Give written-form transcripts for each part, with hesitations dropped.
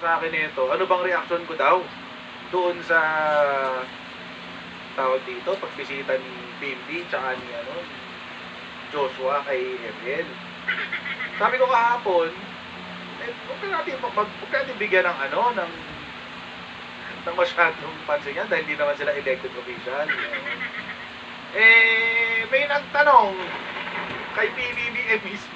sa akin nito, ano bang reaction ko daw doon sa tawag dito, pagbisita ni Bimbi tsaka ni Joshua kay ML. Sabi ko kahapon, huwag natin bigyan ng ng masyadong pansin yan dahil hindi naman sila elected official. May nagtanong kay PBBM mismo.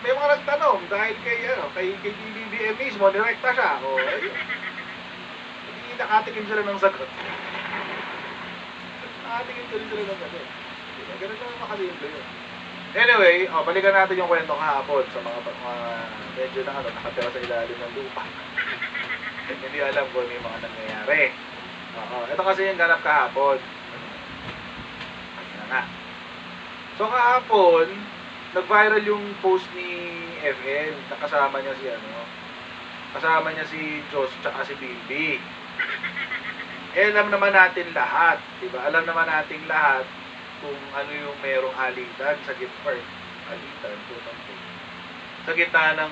May mga nagtanong dahil kay PBBM mismo, direkta siya. Ayun. Hindi nakatikim sila ng sagot. Nakatikim sila ng sagot. Ganun lang makasimple yun. Anyway, balikan natin yung kwento kahapon sa mga medyo nakatira sa ilalim ng lupa. Hindi alam kung ano yung mga nangyayari. Ito kasi yung ganap kahapon. Ayan na. So kahapon, nag-viral yung post ni FL na kasama niya si Josh tsaka si Bimbi. Alam naman natin lahat, diba? Alam naman natin lahat kung ano yung merong alitan sa gitna sa gitna ng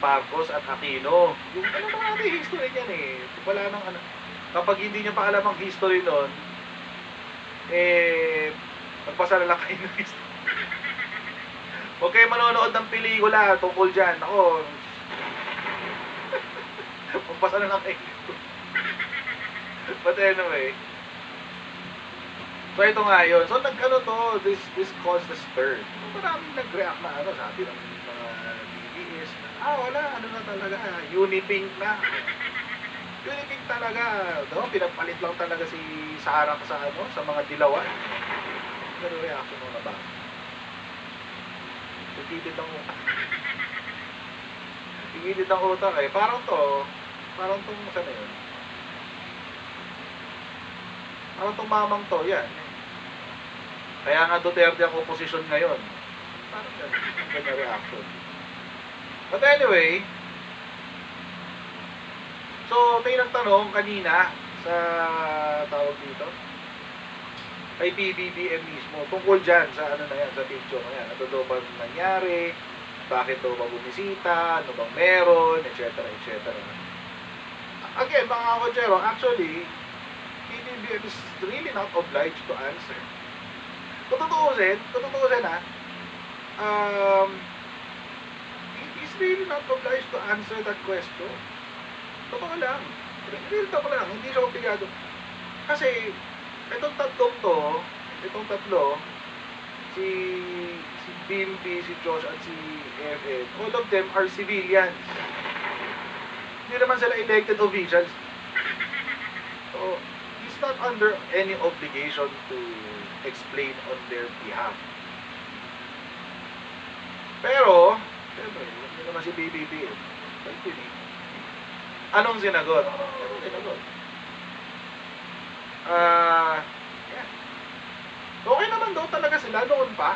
Marcos at Aquino. Yung natin history niyan wala nang kapag hindi niyo pa alam ang history noon, magpasa na lang kayo ng history. Huwag kayo manonood ng pelikula tungkol dyan. Ako, magpasa na lang kayo. But anyway, so ito nga yun. So this caused the stir. Maraming nag-react na sabi ng mga DDS na, wala, na talaga, Unipink na. Unipink talaga. Pinagpalit lang talaga si Sarah sa mga dilawan. Ganun reaction mo na ba? Tigilid ang utak. Tigilid ang utak Parang tong saan na yun? Parang tong mamang to, yan. Kaya nga Duterte ang opposition ngayon. Parang ganyan reaction. But anyway, so may nagtanong kanina sa tawag dito kay PBBM mismo tungkol dyan sa sa picture na yan. Ano daw ba nangyari? Bakit daw ba bumisita? Ano bang meron? Etc. Again, mga kakotsero, actually, PBBM is really not obliged to answer. Tututuusin he's really not obliged to answer that question. Totoo lang. Real talk lang. Hindi siya obligado. Kasi, itong tatlo, si Bimbi, si Josh, at si FL, all of them are civilians. Hindi naman sila elected officials. So, he's not under any obligation to explain on their behalf. Pero, siyempre, hindi naman si BBB. Anong sinagot? Yeah. Okay naman daw talaga sila noon pa.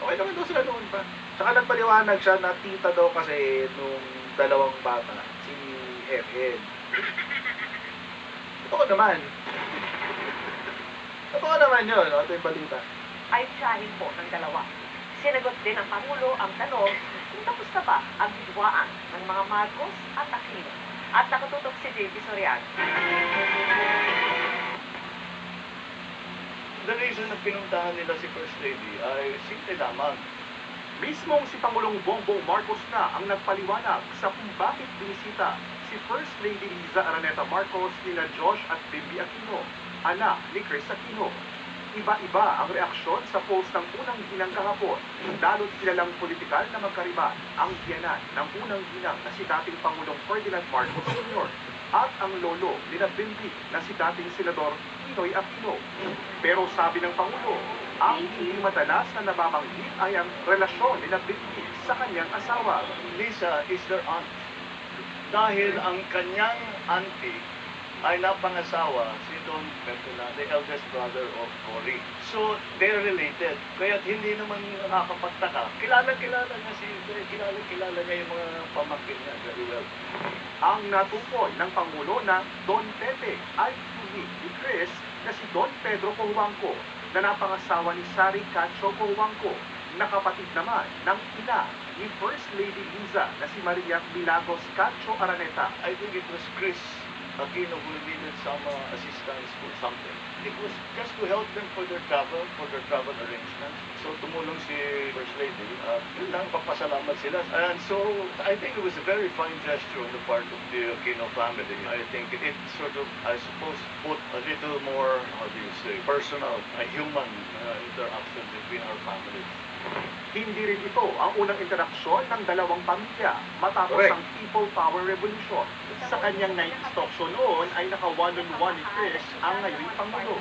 Okay naman daw sila noon pa. Saka nagpaliwanag siya na tita daw kasi nung dalawang bata, si FL. Totoo naman. Totoo naman yun. Ito yung balita. Ay tiyahin po ng dalawa. Sinagot din ng Pangulo ang tanong kung tapos na ba ang hidwaan ng mga Marcos at Aquino. At nakatutok si JP Soriano. The reason na pinuntahan nila si First Lady ay simple lamang. Mismong si Pangulong Bongbong Marcos na ang nagpaliwanag sa kung bakit binisita si First Lady Liza Araneta Marcos nina Josh at Bimbi Aquino, anak ni Chris Aquino. Iba-iba ang reaksyon sa post ng unang ginang kahapon, lalo't kilalang politikal na magkariba ang biyanan ng unang ginang na si dating Pangulong Ferdinand Marcos Sr. at ang lolo ni Bimbi na si dating Senador Pinoy Aquino. Pero sabi ng Pangulo, ang hindi madalas na nababanggit ay ang relasyon ni Bimbi sa kanyang asawa. Lisa is their aunt. Dahil ang kanyang auntie ay napangasawa si Don Bertola, the eldest brother of Cory. So, they're related. Kaya hindi naman nakakapagtaka. Kilala niya yung mga pamangkin niya very well. Ang natukoy ng Pangulo na Don Pepe ay tuli ni Chris na si Don Pedro Cojuangco na napangasawa ni Sari Cacho Cojuangco na kapatid naman ng ina ni First Lady Liza na si Maria Milagros Cacho Araneta. I think it was Chris Aquino who needed some assistance for something. It was just to help them for their travel arrangements. So tumulong si First Lady. Yun lang, papasalamat sila. And so I think it was a very fine gesture on the part of the Aquino family. I think it sort of, I suppose, put a little more, how do you say, personal, human interaction between our families. Hindi rin ito ang unang interaksyon ng dalawang pamilya matapos Correct. ang People Power Revolution. Sa kanyang night talkshow noon ay naka-one-on-one ni Chris ang ngayong Pangulo.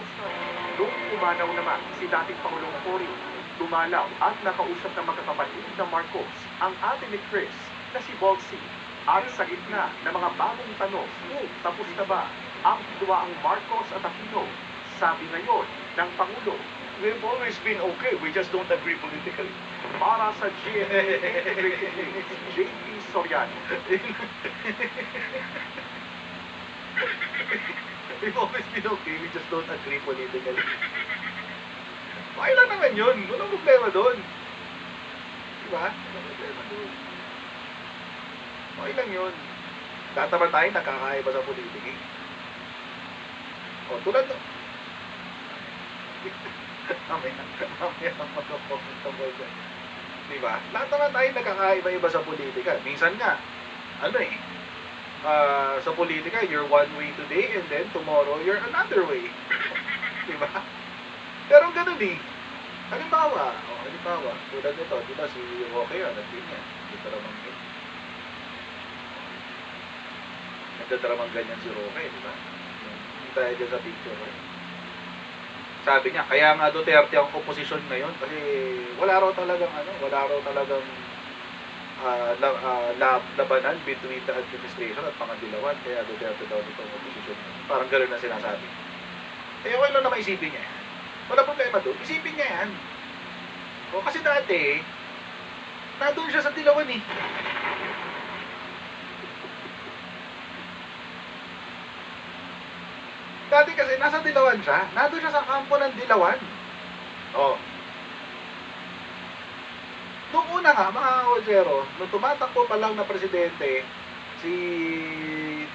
Noong umanaw naman si dating Pangulong Cory, dumalaw at nakausap ng magkakapatid na Marcos ang ate ni Chris na si Bolsy. At sa gitna ng mga bagong tanong kung tapos na ba ang hidwaang Marcos at Aquino, sabi ngayon ng Pangulo, We've always been okay, we just don't agree politically. para sa GMA Integrated News, JP Soriano. We've always been okay, we just don't agree politically. Okay lang naman yun. Walang problema doon. Diba? Walang problema doon. Okay lang yun. Tataman tayo, nakakaiba sa politika. O, tulad no. Mamaya mag-comment ako dyan. Diba? Lahat naman tayo nakakaiba-iba sa politika. Minsan nga, sa politika, you're one way today and then tomorrow you're another way. Diba? Pero ganun eh. Halimbawa, tulad nito, diba si Roque yun, nag-ganyan. Nagdadramang ganyan si Roque, diba? Hindi tayo dyan sa picture. Sabi niya, kaya nga Duterte ang oposisyon ngayon kasi wala raw talagang labanan between the administration at pangadilawan, kaya Duterte daw dito ang oposisyon. Parang gano'n na sinasabi. Eh, okay lang naman isipin niya yan. Wala problema doon. Isipin niya yan. O, kasi dati, nandun siya sa Dilawan eh. Dati kasi, nasa Dilawan siya. Nandun siya sa kampo ng Dilawan. O. Noong una nga, mga Ojero, nung tumatakbo pa lang na presidente, si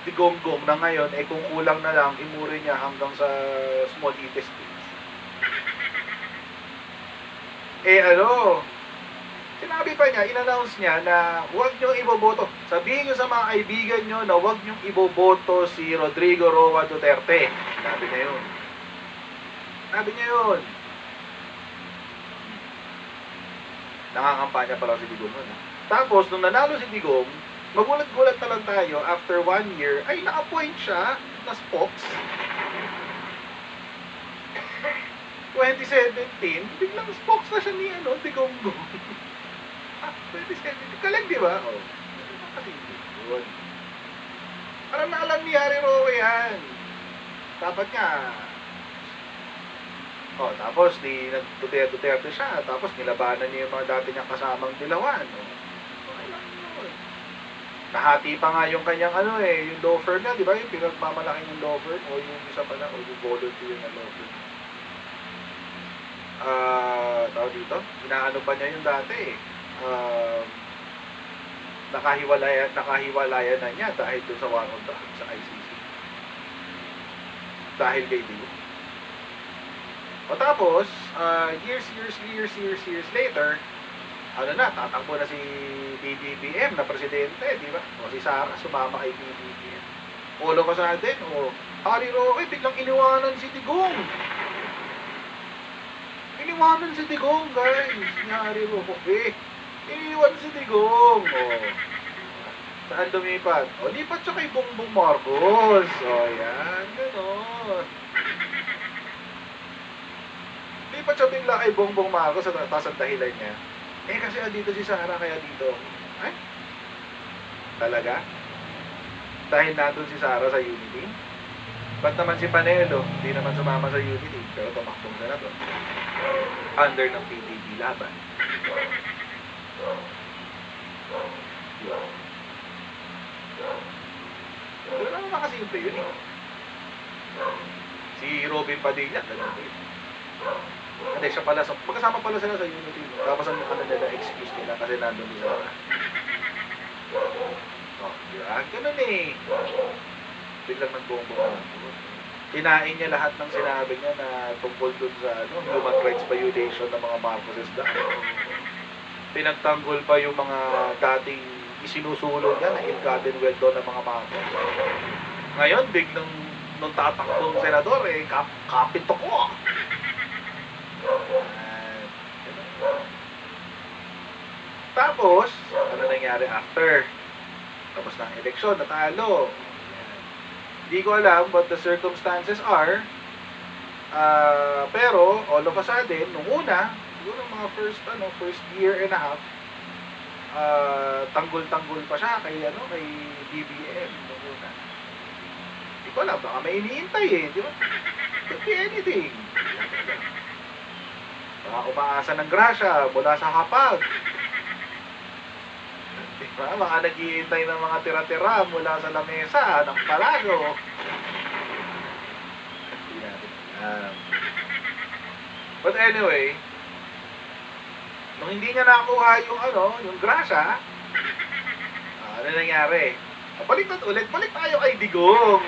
Digonggong na ngayon, eh kung kulang na lang, imuri niya hanggang sa small intestines. Sinabi pa niya, in-announce niya na huwag niyong iboboto. Sabihin niyo sa mga kaibigan niyo na huwag niyong iboboto si Rodrigo Roa Duterte. Sabi niya yun. Nangangampanya pa lang si Digong nun. Tapos, nung nanalo si Digong, magulat-gulat na lang tayo, after 1 year, ay na-appoint siya na spokes. 2017, biglang spokes na siya ni Digonggong. 2017, kalag di ba? O. Kasi yun. Alam na alam ni Harry Roque yan. Dapat nga. O, tapos Duterte siya. Tapos nilabanan niya yung mga dati niyang kasamang Dilawan. O. Okay lang yun. Nahati pa nga yung kanyang yung law firm na, di ba? Yung pinagmamalaki yung law firm o yung isa pala o yung volunteer na law firm. Tawag dito, inaano pa niya yung dati nakahiwalayan na niya dahil doon sa warrant sa ICC. Dahil kay Dio. O tapos, years later, tatakbo na si BBM na presidente, di ba? O si Sara, sumama kay BBM. All of a sudden, Harry Roque, biglang iniwanan si Digong. Iniwanan si Digong, guys. Ni Harry Roque. Iniwan si Digong. Saan lumipat? Lipat siya kay Bongbong Marcos. Yan. Ganon. Lipat siya bigla kay Bongbong Marcos at taas ang dahilan niya. Kasi dito si Sara, kaya dito. Ay? Talaga? Dahil nandun si Sara sa Unity? Ba't naman si Panelo? Hindi naman sumama sa Unity. Pero tumakbong na to. Under ng PDP laban. Pero naman makasimple yun eh. Si Robin Padilla, ganun din. Hindi, siya pala, magkasama pala sila sa Unity. Tapos ang ano nila, excuse nila kasi nandun si Sarah. Oh, yan, ganun eh. Biglang nagbombo. Kinain niya lahat ng sinabi niya na tungkol dun sa human rights violation ng mga Marcoses na. Pinagtanggol pa yung mga dating isinusulong niya na ill-gotten wealth doon ng mga Marcos. Ngayon, biglang nung tatakbong senador, kapito ko. Tapos, ano nangyari after? Tapos ng eleksyon, natalo. Hindi ko alam what the circumstances are. Pero, all of a sudden, nung una, siguro mga first year and a half, tanggol-tanggol pa siya kay BBM nung una. Hindi ko alam, baka may iniintay eh, di ba? Could be anything. Baka umaasa ng grasya mula sa hapag. Di ba? Baka naghihintay ng mga tira-tira mula sa lamesa ng palasyo. Hindi natin alam. But anyway, nung hindi niya nakuha yung grasya, ano nangyari? Balik tayo kay Digong.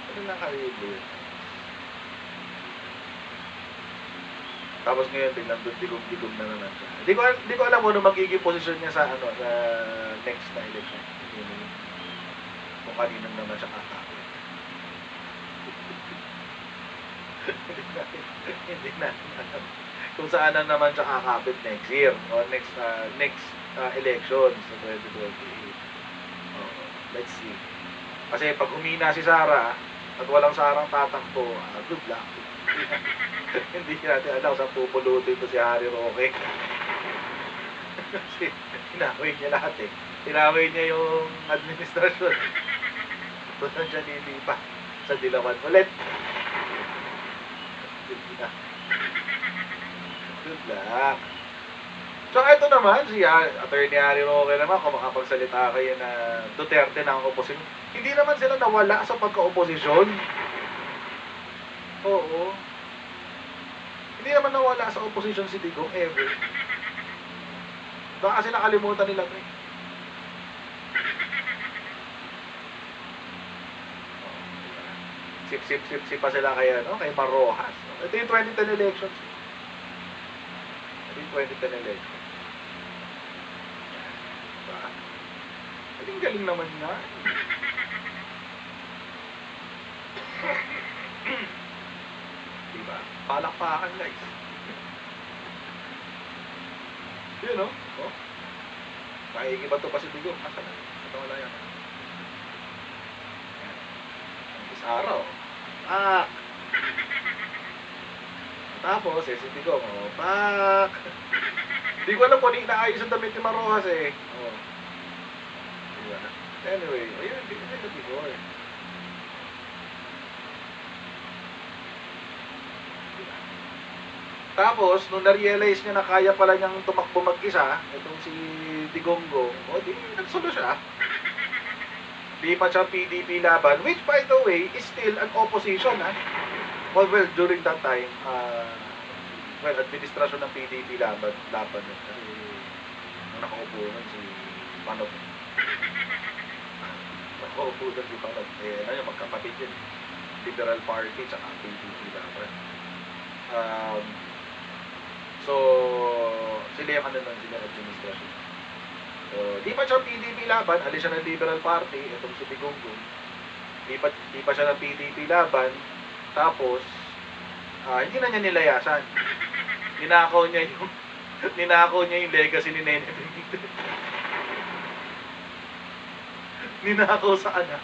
Ano nakalibre? Tapos ngayon, biglang digong na naman siya. Hindi ko alam kung ano magiging posisyon niya sa next na election. Kung kaninang naman siya kakapit. Hindi natin alam kung saan na naman siya kakapit next year o next elections sa 2028. Let's see. Kasi pag humina si Sara at walang Sarang tatakbo, good luck. Hindi natin alam saan pupulutin ito si Harry Roque. Kasi hinaway niya lahat eh. Hinaway niya yung administrasyon. Doon siya lilipa sa Dilawan ulit. Good luck. So ito naman, si Attorney Harry Roque naman, kung makapagsalita kayo na Duterte na ang oposisyon. Hindi naman sila nawala sa pagka-oposisyon. Oo. Hindi naman nawala sa oposisyon si Digong ever. Baka kasi nakalimutan nila ito eh. Sip pa sila kay Mar Rojas. Ito yung 2010 elections. Ito yung 2010 elections. Diba? Galing naman nga. Diba? Palakpakan guys. Yun oh. Makikibato pa si Digong. Asa na? Ito wala yan. Ang araw. Tapos, si Digong, pak! Hindi ko alam kung ano inaayos ang damit ni Marojas eh. Diba? Anyway, ayun, hindi na ito Digong eh. Diba? Tapos, nung na-realize niya na kaya pala niyang tumakbo mag-isa, itong si Digonggong, di nagsulo siya. Di pa siya PDP laban, which by the way, is still an opposition, ha? Well, during that time, administrasyon ng PDP laban kasi nung nakaupo nun si Panot. Nakaupo nun si Panot. Magkapatid yun. Liberal Party tsaka PDP laban. So, sila yung sila administrasyon. So, di pa siya PDP laban, alis siya ng Liberal Party, itong si Digonggung. Di pa siya ng PDP laban, tapos, hindi na niya nilayasan. Ninakaw niya yung legacy ni Nene Benitez. Ninakaw sa anak.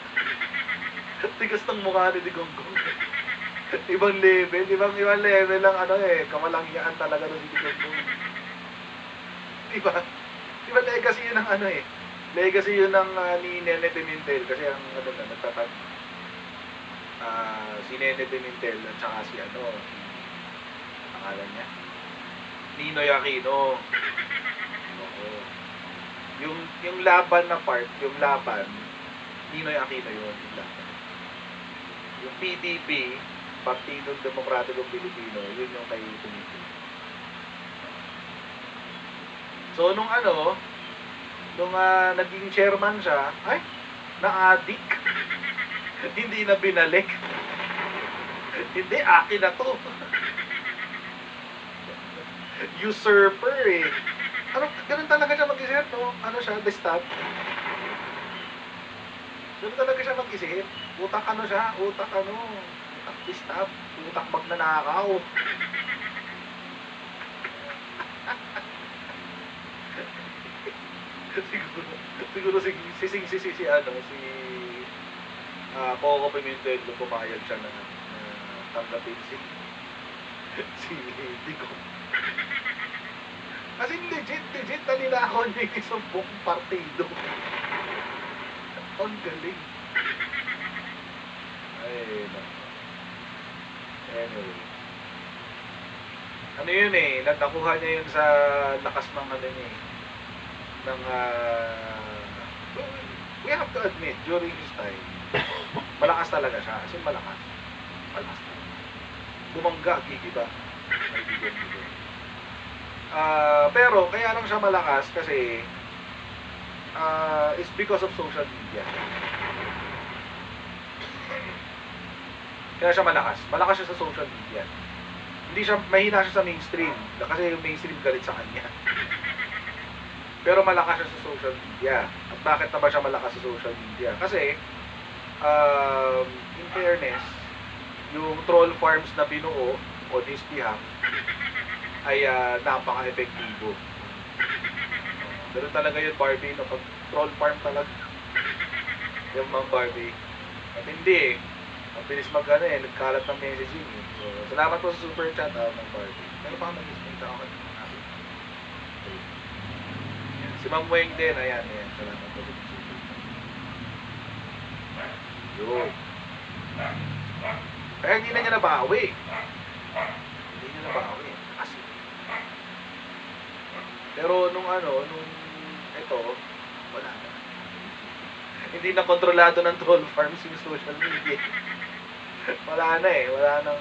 Tigas ng mukha ni Digonggung. Ibang level lang kamalangyan talaga ng si Digonggung. Diba? Diba legacy yun ng legacy yun ng ni Nene Pimentel kasi ang nagtatag si Nene Pimentel at saka si pangalan niya Ninoy Aquino. Oo. Yung laban na part, yung laban Ninoy Aquino yun, yung laban. Yung PDP, Partidong Demokratikong Pilipino, yun yung kay Tumiti. So, nung naging chairman siya, ay, na-addict. Hindi na binalik. Hindi, akin na to. Usurper eh. Ganun talaga siya mag-isip, no? Ano siya, destab. Ganun talaga siya mag-isip. Utak utak destab. Utak magnanakaw. siguro si Coco Pimentel nung pumayag siya na tanggapin si Dico. Kasi legit na ninakaw niya yung isang buong partido. Ang galing. Ay, naku. Anyway. Ano yun eh, nakuha niya yun sa lakas ng we have to admit, during his time, malakas talaga siya. As in, malakas. Malakas talaga. Bumangga, gigiba. Pero, kaya lang siya malakas kasi it's because of social media. Kaya siya malakas. Malakas siya sa social media. Mahina siya sa mainstream. Kasi yung mainstream galit sa kanya. Pero malakas siya sa social media. At bakit na ba siya malakas sa social media? Kasi, in fairness, yung troll farms na binuo on his behalf ay napaka-epektibo. Pero talaga yun, Barbie, no? Pag troll farm talaga yung mga Barbie. At hindi eh. Ang bilis nagkalat ng messaging eh. So, salamat po sa super chat, ng Barbie. Pero baka mag-ismita ako kanina. Si Ma'am Weng din, ayan. Salamat po sa super chat. Yun. Kaya hindi na niya nabawi. Hindi niya nabawi. Kasi. Pero nung ito, wala na. Hindi na kontrolado ng troll farms yung social media. Wala na eh. Wala nang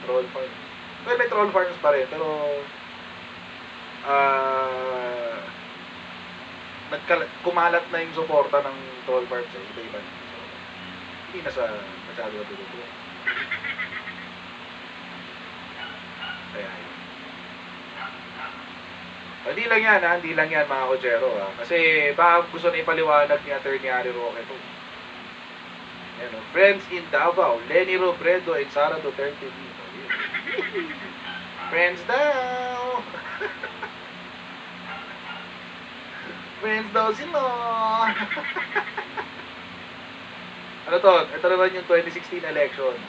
troll farms. Well, may troll farms pa rin, pero kumalat na yung suporta ng troll farms eh. Iba-iba. So, hindi na sa masyado na tuloy. Kaya yun. Hindi lang yan mga kochero Kasi baka gusto na ipaliwanag ni Atty. Harry Roque ito. Yan, friends in Davao, Lenny Robredo and Sara Duterte dito. Friends daw! Friends daw sila! Ano to? Ito naman yung 2016 elections.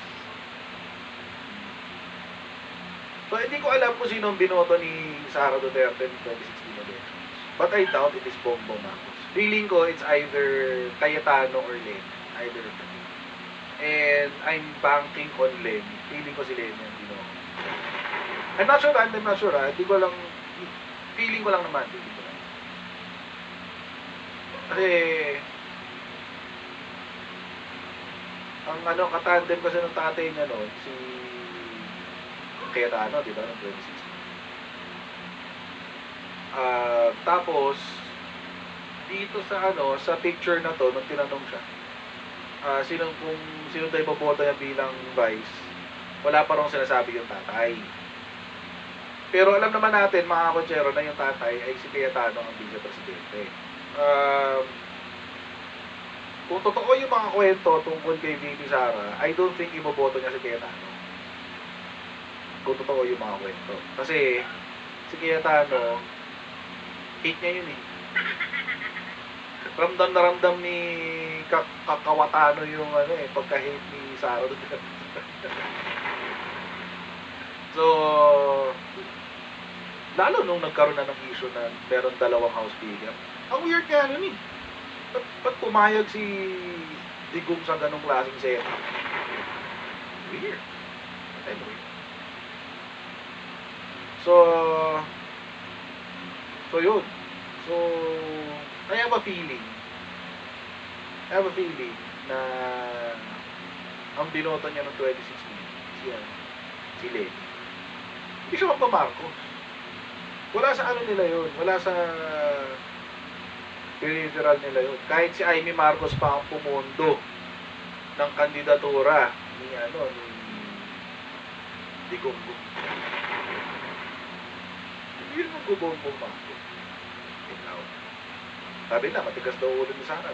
So, hindi ko alam kung sino ang binoto ni Sara Duterte in 2016 elections. But I doubt it is Bongbong Marcos. Feeling ko it's either Cayetano or Len. Either of them. And I'm banking on Len. Feeling ko si Len yung binoto. I'm not sure. Hindi ko lang, feeling ko lang naman. Kasi, ang katandem kasi ng tatay niya noon, si Cayetano, di ba, noong 2016. Tapos, dito sa picture na to, nung tinanong siya, sino daw iboboto niya bilang vice, wala pa rong sinasabi yung tatay. Pero alam naman natin, mga kochero, na yung tatay ay si Cayetano ang vice-presidente. Kung totoo yung mga kwento tungkol kay VP Sara, I don't think iboboto niya si Cayetano. Kung totoo yung mga kwento. Kasi, si Cayetano, hate niya yun eh. Ramdam na ramdam ni Kakawatano yung pagka-hate ni Sara. So, lalo nung nagkaroon na ng issue na meron dalawang house speaker. Ang weird nga nun eh. Ba't pumayag si Digong sa ganong klaseng setup? Weird. Anyway. So yun. So, I have a feeling na ang binoto niya noong 2016, si Lenny. Hindi siya magpa-Marcos. Wala sa ano nila yun. Wala sa peripheral nila yun. Kahit si Amy Marcos pa ang pumundo ng kandidatura ni Digonggo. Hindi yun ang Bongbong Marcos. Ikaw. Sabi na, matigas daw ulo ni Sara.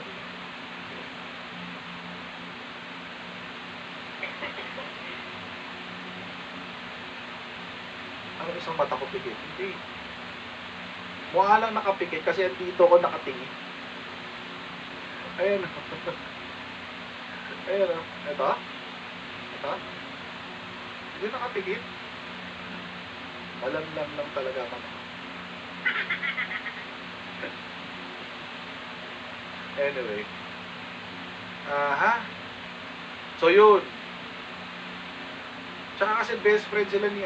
Ang isang mata ko pikit. Hindi. Mukha lang nakapikit kasi dito ko nakatingin. Ayan. Ayan o. Ito. Ito. Hindi nakapikit. Malamlam lang talaga mata. Anyway. So yun. Tsaka kasi best friend sila ni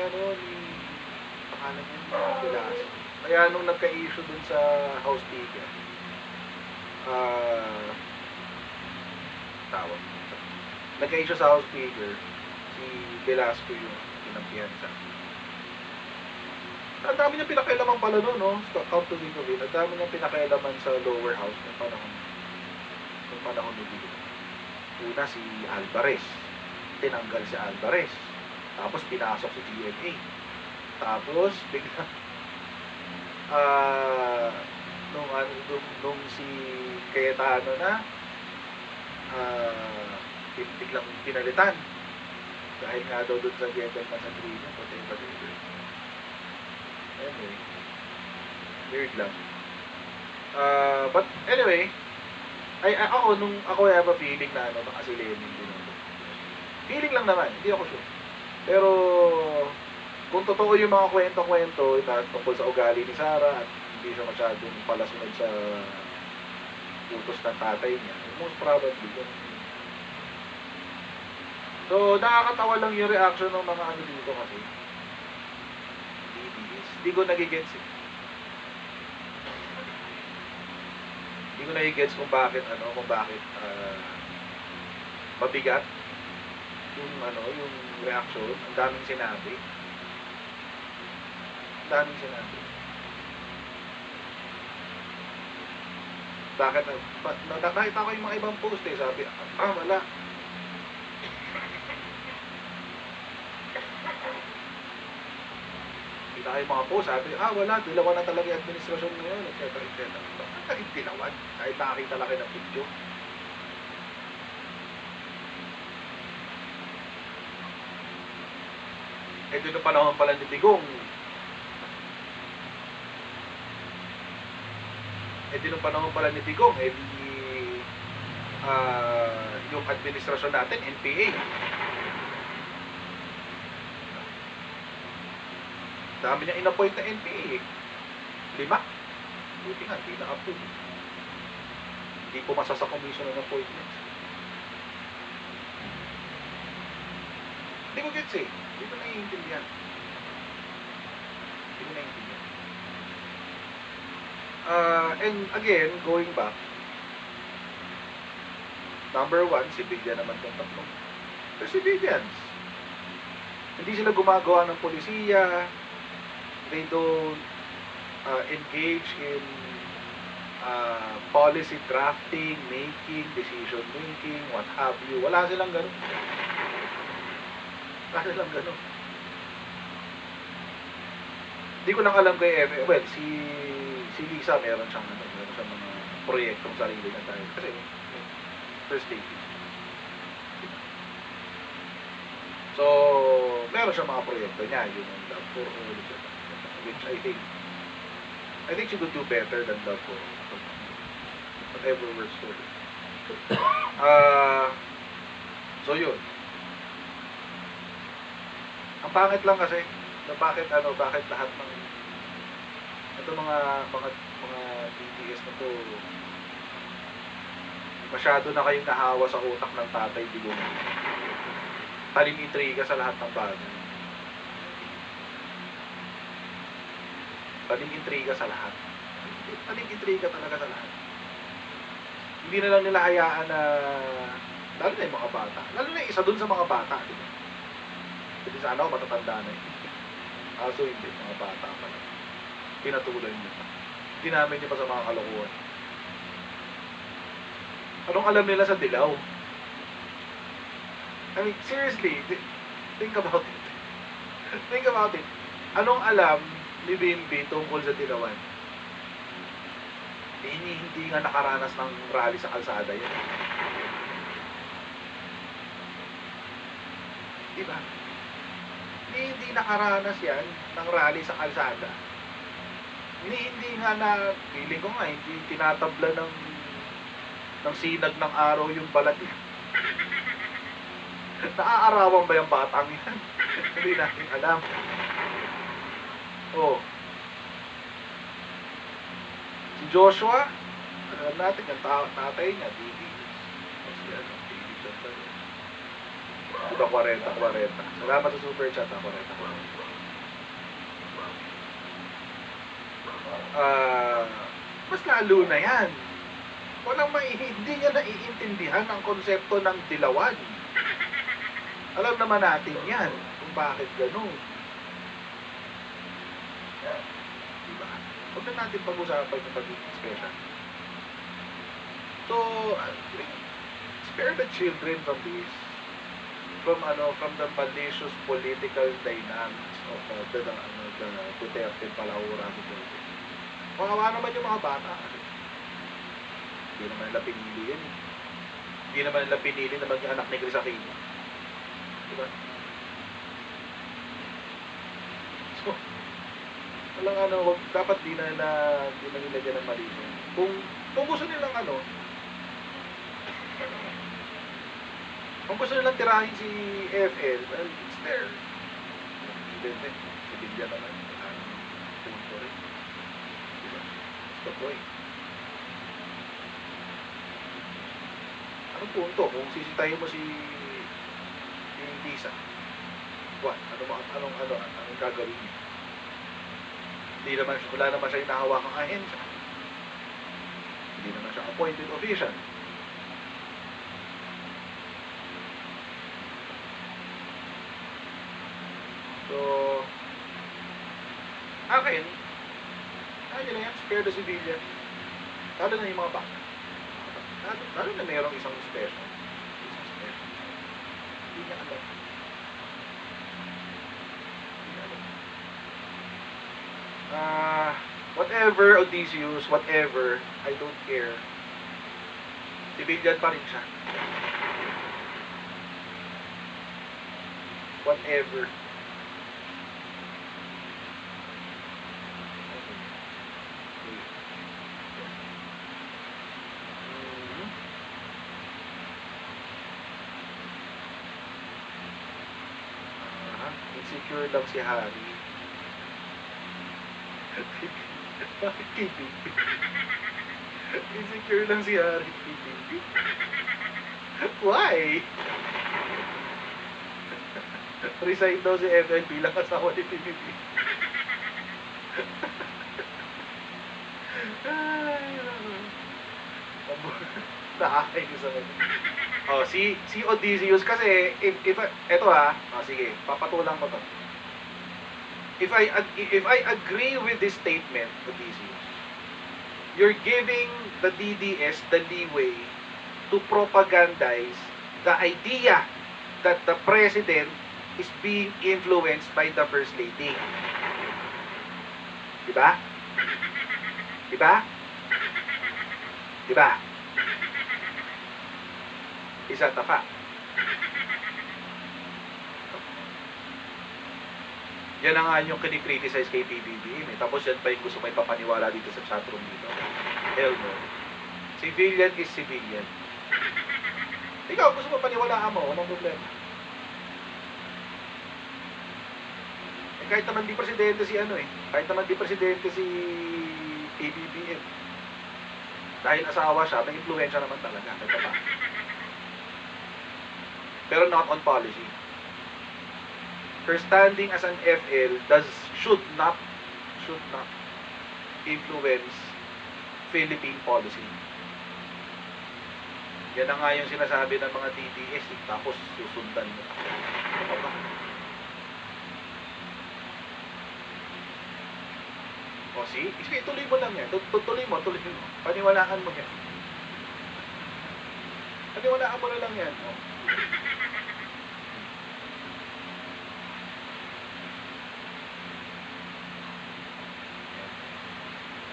pangalan niya, Velasco. Kaya nung nagka-issue dun sa House Speaker, nagka-issue sa House Speaker, si Velasco yung kinampihan sa ang dami niyang pinakailaman pala nun, no? Come to think of it, ang dami niyang pinakailaman sa lower house ng panahon ni Digong. Una si Alvarez, tinanggal si Alvarez, tapos pinasok si GMA, tapos bigla nung si Cayetano na biglang pinalitan dahil nga daw dun sa gentleman's agreement, whatever. Anyway, weird lang. But anyway, nung ako I have a feeling na baka si Lenin din. Feeling lang naman, hindi ako sure. Pero kung totoo yung mga kwento-kwento tungkol sa ugali ni Sara at hindi siya masyadong palasunod sa utos ng tatay niya, most probably yun. So, nakakatawa lang yung reaction ng mga dito kasi. Hindi ko nagigets eh. Hindi ko nagigets kung bakit mabigat yung reaction. Ang daming sinabi. Bakit? Nakita ko yung mga ibang post eh. Sabi, wala. Kita ko yung mga post, sabi, wala, dilawan na talaga yung administrasyon ngayon, etc. Bakit dilawan? Kahit nakakita lang kayo ng video. Doon yung panahon pala ni Digong. Yung administrasyon natin, NPA. Dami niya in-appoint na NPA. 5. Buti nga, hindi na-approve. Hindi pumasa sa commission ng appointments. Hindi ko gets eh. Hindi ko naiintindihan. And again, going back, number 1, civilian naman itong tatlong. They're civilians. Hindi sila gumagawa ng polisiya. They don't engage in policy drafting, making, decision making, what have you. Wala silang ganun. Hindi ko lang alam kay si Lisa meron siyang mga proyektong sarili na tayo. Kasi first lady. So, meron siyang mga proyekto niya, yung Love for All, which I think she could do better than Love for All. Whatever works for her. So yun. Ang pangit lang kasi na bakit lahat ng ito mga DPS na to masyado na kayong nahawa sa utak ng tatay Digong. Talim intriga sa lahat ng bagay. Talim intriga talaga sa lahat. Hindi na lang nila hayaan na Lalo na yung mga bata. Lalo na yung isa dun sa mga bata, di ba? Kasi sana ako matatanda na yun. Kaso hindi, mga bata pa lang. Pinatulan niyo. Ginamit niyo pa sa mga kalokohan. Anong alam nila sa dilaw? I mean, seriously, think about it. Think about it. Anong alam ni Bimbi tungkol sa dilawan? Hindi nga nakaranas ng rally sa kalsada yan. Diba? Hindi nakaranas yan ng rally sa kalsada. Hindi nga na, feeling ko nga, hindi tinatabla ng sinag ng araw yung balat niya. Naaarawan ba yung batang yan? Hindi natin alam. Oh. Si Joshua, alam natin yung tatay niya, Didi. Kasi ano, Didi chat pa rin. Diba 40. Salamat sa super chat, 40. Mas lalo na yan. Hindi niya naiintindihan ang konsepto ng dilawan. Alam naman natin yan kung bakit ganun. Diba? Huwag na natin pag-usapan yung pagiging special. So, spare the children from this. From the malicious political dynamics of the Duterte Palaura. Kawawa naman yung mga bata. Hindi naman nila pinili yan eh. Hindi naman nila pinili na maging anak ni Chris Aquino. Diba? So, walang dapat di na nila dyan ang mali. Kung gusto nilang kung gusto nilang tirahin si FL, well, it's there. Hindi. Si Bilya naman. Punto rin. Diba? It's the point. Anong punto? Kung sisitahin mo si Tisa, what? Anong gagawin niya? Wala naman siya yung nahawakang ahensya. Hindi naman siya appointed official. So, akin na yan, spare the civilian. Lalo na yung mga bata. Lalo na mayroong isang special. Hindi niya alam. Whatever, Odysseus, whatever, I don't care. Civilian pa rin siya. Whatever. Insecure lang si Harry. Bakit kay Bibi? Insecure lang si Harry kay Bibi. Why? Resign daw si FL bilang asawa ni Bibi. Nakakay ko sa kanya. Oh, si Odysseus kasi if eto sige, papatulang ko to. If I agree with this statement, Odysseus, you're giving the DDS the leeway to propagandize the idea that the president is being influenced by the first lady. Diba? Diba? Diba? Is that a fact? Yan ang nga yung kinikriticize kay PBBM eh. Tapos yan pa yung gusto may papaniwala dito sa chatroom dito. Hell no. Civilian is civilian. Ikaw, gusto mo paniwalaan mo, walang problema. Eh, kahit naman di presidente si kahit naman di presidente si PBBM. Dahil asawa siya, may influensya naman talaga. Kahit pa. Pero not on policy. Her standing as an FL should not influence Philippine policy. Yan na nga yung sinasabi ng mga DDS, tapos susundan mo. Ano ba? O see? Sige, tuloy mo lang yan. Tuloy mo. Paniwalaan mo yan. Paniwalaan mo na lang yan. O.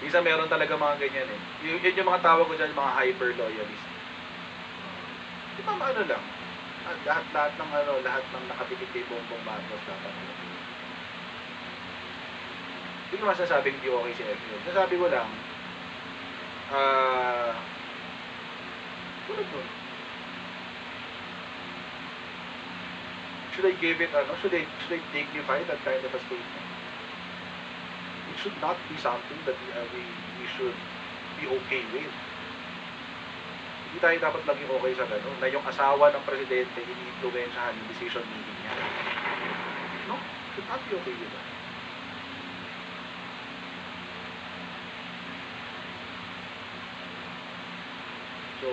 Isa meron talaga mga ganyan eh. Yun yung mga tawag ko dyan, mga hyper-loyalist. Di ba ano lang? Lahat ng nakapikit kay Bongbong Marcos dapat. Hindi ko masasabing di okay si FL. Nasabi ko lang, tulad nun. Should I give it, should I dignify that kind of a statement? It should not be something that we should be okay with. Hindi tayo dapat laging okay sa gano'n, na yung asawa ng presidente ini-influensyahan yung decision making niya. No, should not be okay with that. So,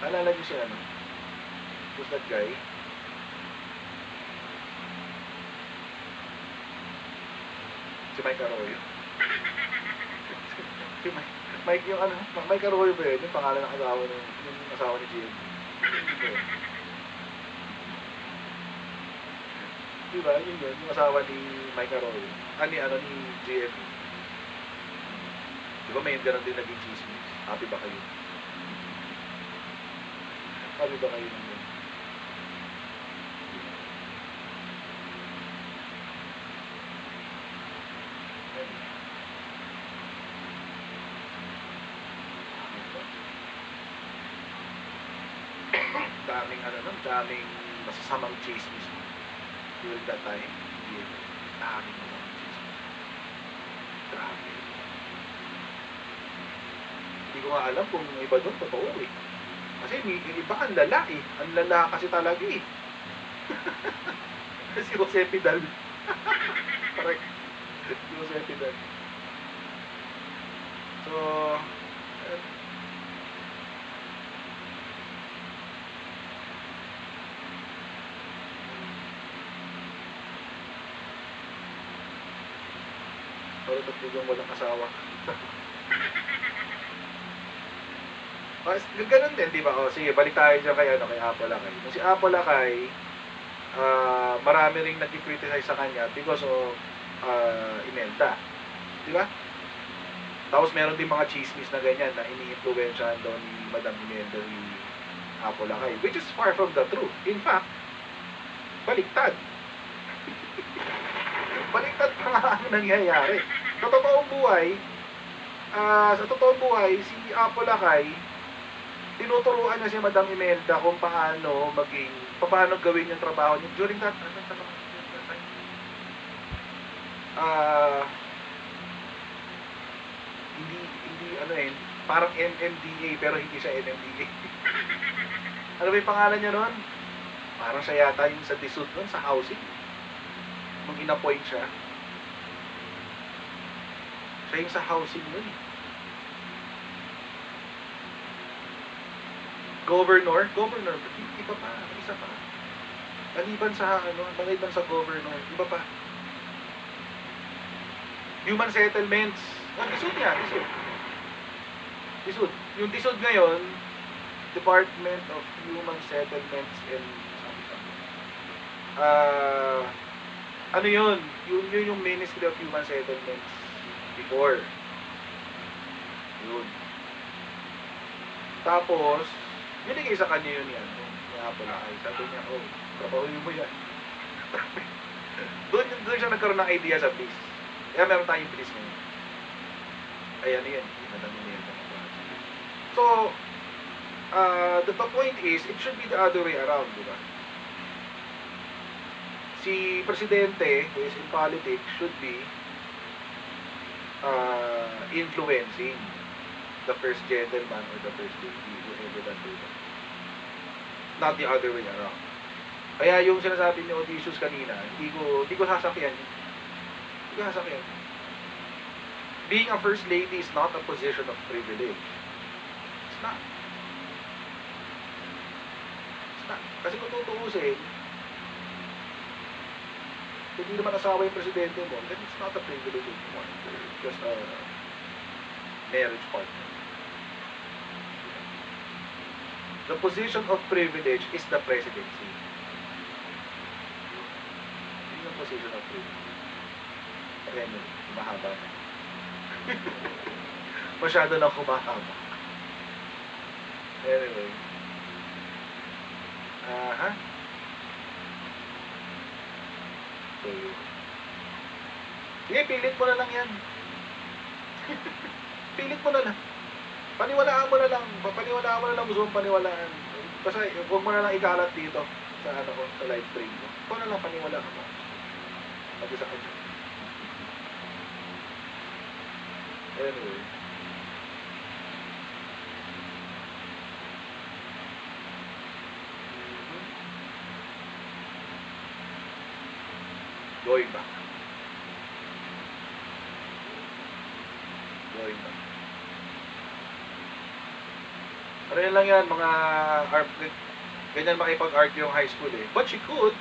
naalala niyo si who's that guy? Si Mike Arroyo. Si Mike yung Mike Arroyo ba yun? Yung pangalan ng asawa yung asawa ni GM. Diba? Yun, yung asawa ni Mike Arroyo. Ni GM. Diba may ganun din naging chismis? Happy ba kayo? Happy ba kayo ng ganun? daming masasamang chismis during that time. Daming masasamang chismis. Grabe. Hindi ko nga alam kung iba doon totoo eh. Kasi yung iba ang lala eh. Ang lala kasi talaga eh. Si Jose Pidal. Correct. Si Jose Pidal. So, parang tatlong walang asawa. Ganun din, di ba? O, sige, balik tayo dyan kay Apo Lakay. Si Apo Lakay, marami ring nag-criticize sa kanya because of Imelda. Di ba? Tapos meron din mga chismis na ganyan na ini-influensyahan daw ni Madam Imelda ni Apo Lakay, which is far from the truth. In fact, baliktad. Baliktad pa nga ang nangyayari. Sa totoong buhay, si Apo Lakay, tinuturuan niya si Madam Imelda kung paano gawin yung trabaho niya during that hindi parang MMDA pero hindi siya MMDA. Ano ba yung pangalan niya nun? Parang siya yata yung sa DSUD nun, sa housing. Nung in-appoint siya. Siya yung sa housing nun. Governor, iba pa, isa pa. Maliban sa governor, iba pa. Human settlements. DSUD niya, DSUD. Yung DSUD ngayon, Department of Human Settlements and ano yun? Yun yung Ministry of Human Settlements before. Yun. Tapos, binigay sa kanya yun yan. Apo Lakay. Sabi niya, trabahuin mo yan. doon siya nagkaroon ng idea sa police. Kaya meron tayong police ngayon. Ayan yan. So, the point is, it should be the other way around, di ba? Si Presidente, who is in politics, should be influencing the first gentleman or the first lady, whoever that is. Not the other way around. Kaya yung sinasabi ni Odysseus kanina, hindi ko sasakyan yun. Nagkakasakit. Being a first lady is not a position of privilege. It's not. It's not. Kasi kung tutuusin, kung hindi naman asawa yung presidente mo, then it's not a privilege anymore. Just a marriage partner. The position of privilege is the presidency. Yun yung position of privilege. Kaya yun, mahaba na. Masyado na kumahaba. Anyway. So, yun. Sige, pilit mo na lang yan. Pilit mo na lang. Paniwalaan mo na lang. Paniwalaan mo na lang. Gusto mong paniwalaan. Basta, huwag mo na lang ikalat dito sa ano ko, sa live stream mo. Ikaw na lang paniwalaan mo. Pati sa kanya. Anyway. Going back. Going back. Ano yun lang yan, mga ganyan makipag-art yung high school eh. But she could.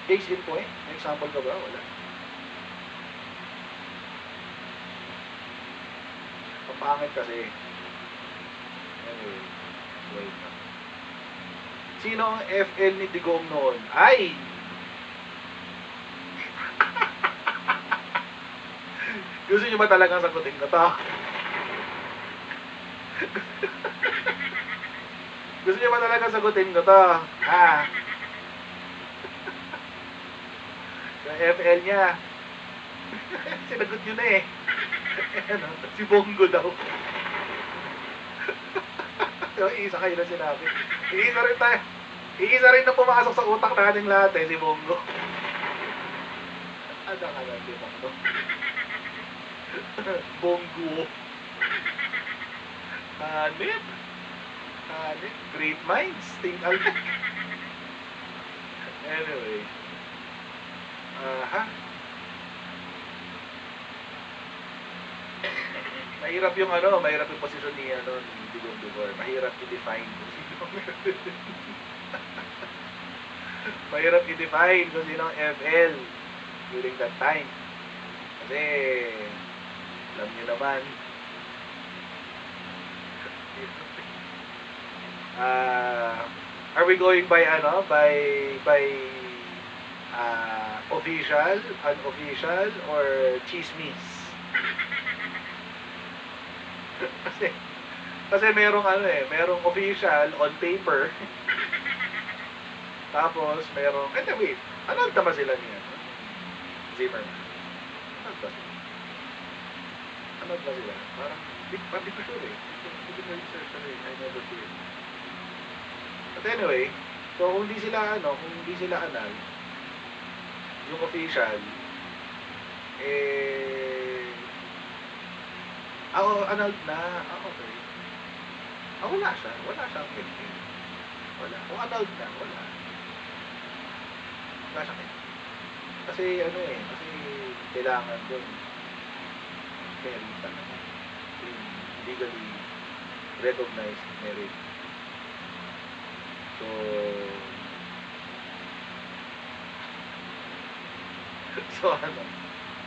Case in point. May example ka ba? Wala. Pangit kasi. Anyway, going back. Sino ang FL ni Digong noon? Ay! Gusto nyo ba talagang sagutin ko to? Gusto nyo ba talagang sagutin ko to? Ha? Yung FL niya. Sinagot nyo na eh. Ano? Si Bongo daw. Isa kayo na sinabi. Iisa rin tayo. Iisa rin na pumasok sa utak natin lahat eh, si Bongo. Ano ka lang, di ba? Bongo. Hanip. Hanip. Great minds. Think alike. Anyway. Mahirap yung ano, mahirap yung posisyon ni ano, ni Digong Dugor. Mahirap i-define kung sino. Mahirap i-define kung sino ang FL during that time. Kasi alam niyo naman. Are we going by ano, by official, unofficial, or chismis? kasi merong ano eh, merong official on paper. Tapos merong, wait, ano ba sila niya? Zimmerman. Ano ba sila? Ano ba sila? Parang, di ko sure eh. Hindi ko research ano eh. I never do it. But anyway, so kung di sila ano, kung di sila anal, yung official, annulled na. Okay. Wala siya. Wala siyang campaign. Wala. Kung annulled na, wala. Wala siya campaign. Kasi ano eh, kasi kailangan doon merit talaga. Legally recognized merit. So ano?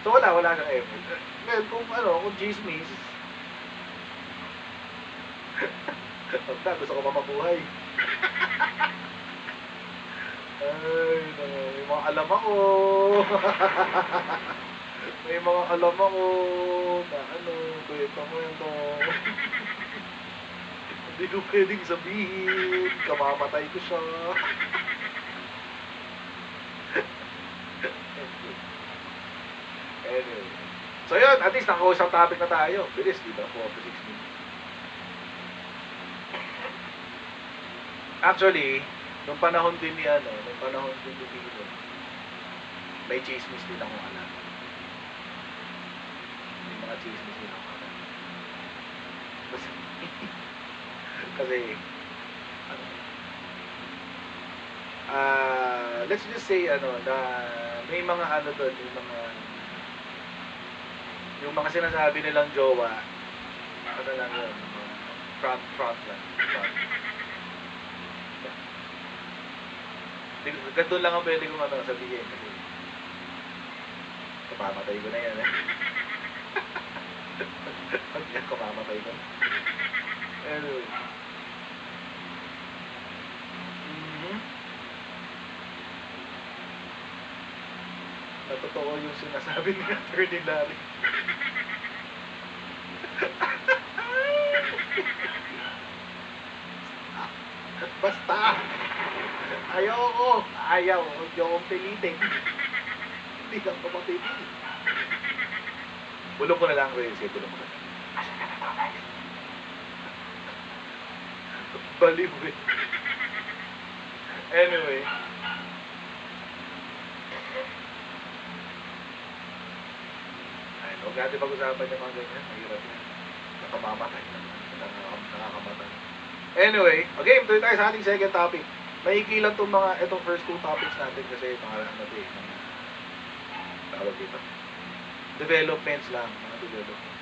So wala siyang effort. Well, kung chismis, gusto ko pa mabuhay. Ay, may mga alam ako. May mga alam ako na kwento mo yun to. Hindi ko pwedeng sabihin. Kamamatay ko siya. Anyway. So yun, at least nakausap topic na tayo. Bilis, di ba? 4 to 6 minutes. Actually, nung panahon din ni Tito, may chismis din akong alam. May mga chismis din akong alam. Kasi let's just say ano na may mga ano doon, yung mga sinasabi nilang jowa, ano lang yun, front lang. Ganito lang ang pwede kong ano, sabihin kasi kumamatay ko na yan eh. Pag yan, kumamatay ko na. Anyway. Totoo yung sinasabi ni Attorney Larry. Basta! Ayoko! Ayaw! Huwag niyo akong pilitin. Hindi ako mapipili. Bulong ko na lang, Reyes. Bulong ko na lang. Baliw eh. Anyway. Ay, huwag natin pag-usapan yung mga ganyan. Mahirap yan. Nakamamatay. Nakakamatay. Anyway, okay, tuloy tayo sa ating second topic. Maiki lang itong first two topics natin kasi mga tawag dito. Developments lang, mga developments.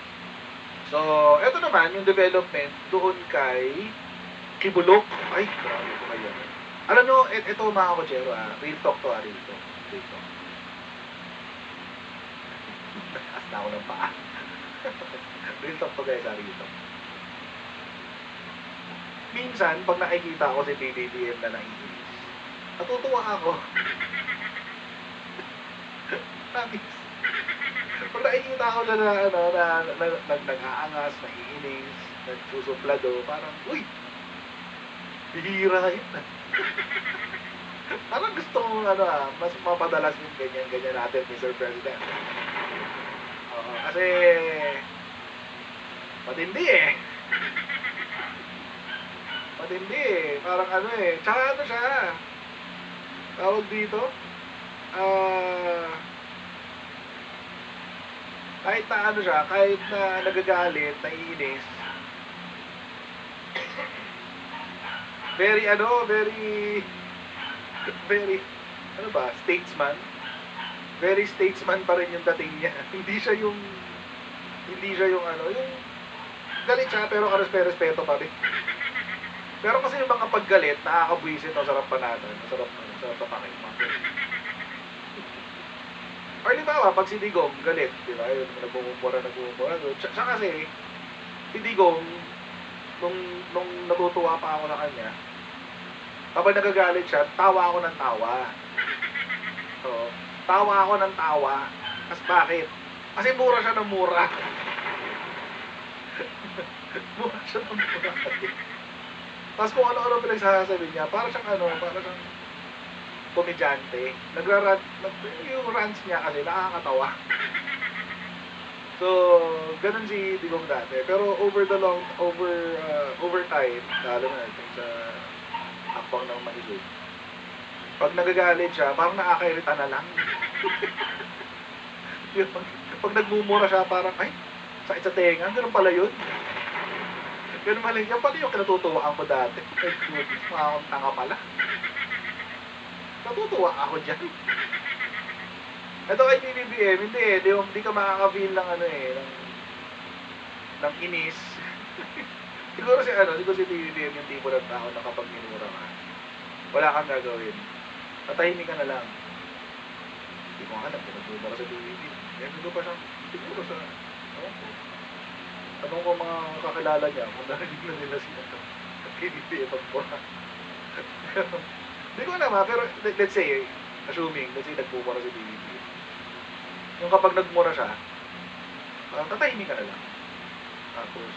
So, eto naman, yung development doon kay Kibulok. Ay, grabe ko kayo. Alam nyo, ito mga kochero, real talk to, real talk. Real talk. Nakakas na ako ng paa. Real talk to guys, real talk. Minsan, pag nakikita ko si PBBM na naiinis, natutuwa ako. Promise. Pag nakikita ko siya na nag-aangas, naiinis, nagsusuplado, parang, uy, bihira yun. Parang gusto ko, mas mapadalas yung ganyan natin, Mr. President. Kasi, matindi eh. Matindi eh. Parang tsaka siya. Tawag dito. Kahit na siya, kahit na nagagalit, naiinis. Very, statesman. Very statesman pa rin yung dating niya. Hindi siya yung galit siya pero respeto pa rin. Pero kasi yung mga paggalit, nakakabwisit, sarap panatan, sarap pakinggan. Or di ba, pag si Digong galit, di ba, yung nagmumura. Siya kasi, si Digong, nung natutuwa pa ako sa kanya, kapag nagagalit siya, tawa ako ng tawa. So, tawa ako ng tawa. Kasi bakit? Kasi mura siya ng mura. Mura siya ng mura. Tapos kung ano-ano pinagsasabi niya, parang siyang komedyante. Yung rants niya kasi nakakatawa. So, ganun si Digong dati. Pero over time, lalo na sa akbang ng maisog, pag nagagalit siya, parang nakakairita na lang. Pag nagmumura siya, parang, ay, sakit sa tenga, ganun pala yun. Ganun pala yun. Yan pala yung kinatutuwaan ko dati. Ay, goodness, mga tanga pala. Natutuwa ako dyan. Ito kay PBBM, hindi ka makaka-feel ng inis. siguro si PBBM yung tipo ng tao na kapag minura ka, wala kang gagawin. Tatahimik ka na lang. Hindi ko alam, pinagmumura sa PBBM. Ganun pa siya, siguro sa, tanong ko mga kakilala niya, kung narinig na nila siya PBBM magmura. Hindi ko alam pero let's say nagmumura si PBBM. Yung kapag nagmura siya, tatahimik ka na lang. Tapos,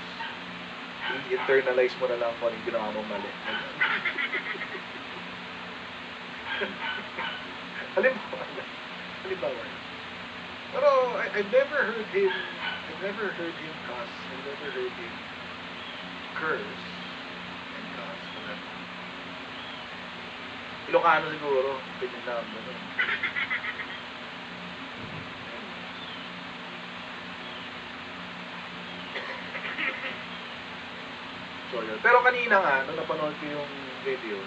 i-internalize mo na lang kung anong ginawa mong mali. Halimbawa. Pero, I've never heard him cuss. I've never heard him curse and cuss. Ilocano siguro. Pinagdam na. So, yun. Pero kanina nga, nung napanood ko yung video,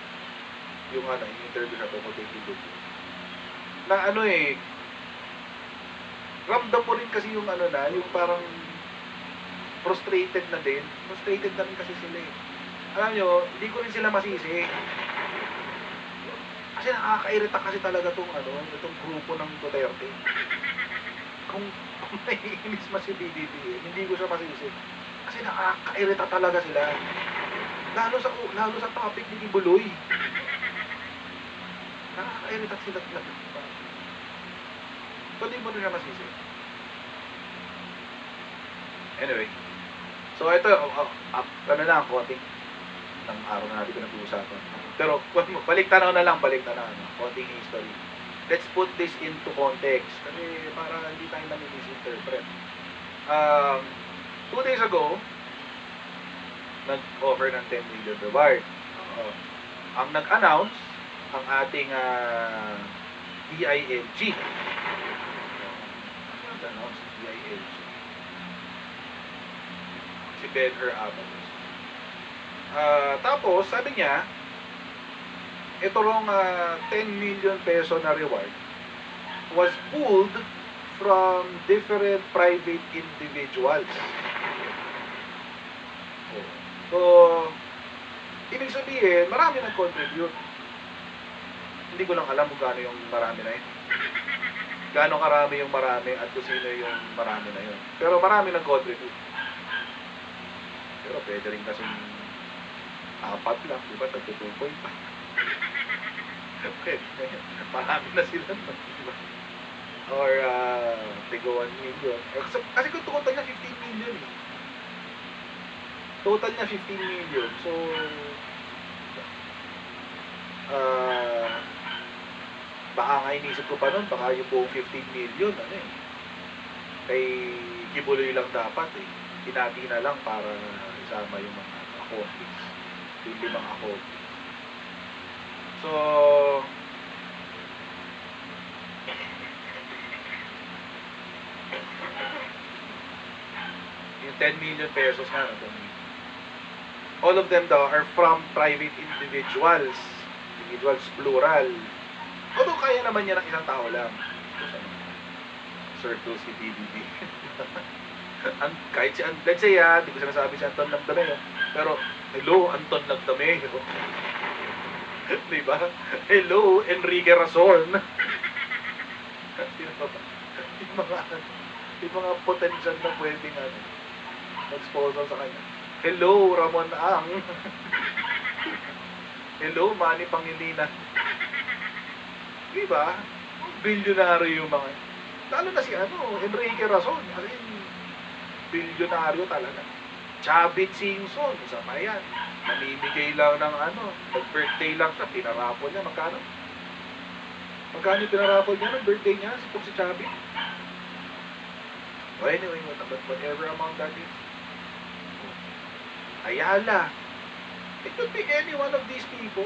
yung interview sa tungkol kay Kibulok, na ano eh, ramdam mo rin kasi yung ano na, yung parang frustrated na din. Frustrated na rin kasi sila eh. Alam nyo, hindi ko rin sila masisi. Kasi nakakairita kasi talaga itong grupo ng Duterte. Kung naiinis man si BBB, hindi ko siya masisi. Kasi nakakairita talaga sila. Lalo sa topic ni Kibuloy. Nakakairita sila talaga. So, hindi mo rin siya masisi. Anyway. So, ito, ano lang, konting ng araw na natin pinag-uusapan. Pero, balik tanaw na lang, konting history. Let's put this into context. Kasi, para hindi tayo nami-misinterpret. 2 days ago, nag-offer ng 10 million reward. Ang nag-announce, ang ating DILG. Ang nag-announce, DILG. Si Benher Abalos. Tapos, sabi niya, ito rong 10 million peso na reward was pulled from different private individuals. So, ibig sabihin, marami nag-contribute. Hindi ko lang alam kung gaano yung marami na yun. Gaano karami yung marami at kung sino yung marami na yun. Pero marami nag-contribute. Pero pwede rin kasi 4 lang, diba? Tagtutupoy pa. Pwede na yun. Marami na sila. Diba? Or, tigo 1 million. Kasi kung total niya 15 million eh. Total niya 15 million. So, baka nga inisip ko pa nun, baka yung buong 15 million, ano eh. Kay Kibuloy lang dapat eh. Pinati na lang para isama yung mga accomplice. Yung 5 accomplice. So, yung 10 million pesos nga, all of them daw are from private individuals. Individuals plural. Although kaya naman niya ng isang tao lang. Circle si BBB. Kahit si, let's say di ko sinasabi si Anton Lagdameo. Pero, hello, Anton Lagdameo. Diba? Hello, Enrique Razon. Sino ba ba? Yung mga potential na pwedeng mag-sponsor sa kanya. Hello, Ramon Ang. Hello, Manny Pangilinan. Diba? Bilyonaryo yung mga. Lalo na si Enrique Razon. As in, bilyonaryo talaga. Chavit Singson, isa pa yan. Namimigay lang ng nag-birthday lang siya, pinarapol niya. Magkano yung pinarapol niya ng birthday niya? Si Chavit? Well, anyway, whatever amount that is. Ayala. It could be any one of these people.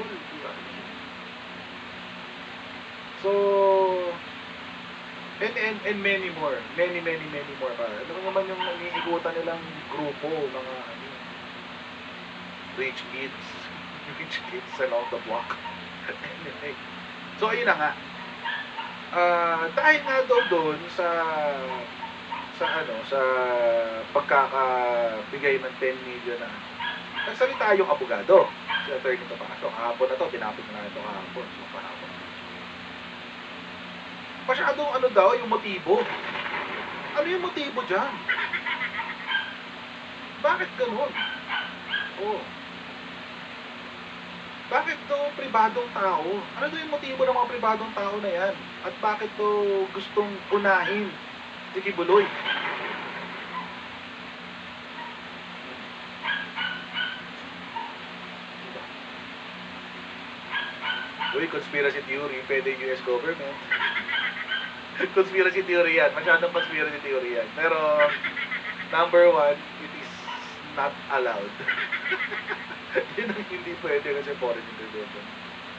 So, and many more. Many more pa. Ano naman yung iniikutan nilang grupo, mga rich kids along the block. Anyway. So, ayun na nga. Dahil nga daw doon sa pagkakabigay ng 10 million na nagsalita yung abogado. Si Atty. Topacio. Kahapon na to, tinapos na ito kahapon. So, kahapon. Masyadong daw yung motibo. Ano yung motibo dyan? Bakit ganun? Bakit to pribadong tao? Ano daw yung motibo ng mga pribadong tao na yan? At bakit to gustong unahin si Kibuloy? Uy, conspiracy theory, pwede yung US government. Conspiracy theory yan. Masyadong conspiracy theory yan. Pero, number 1, it is not allowed. Yun ang hindi pwede kasi foreign intervention.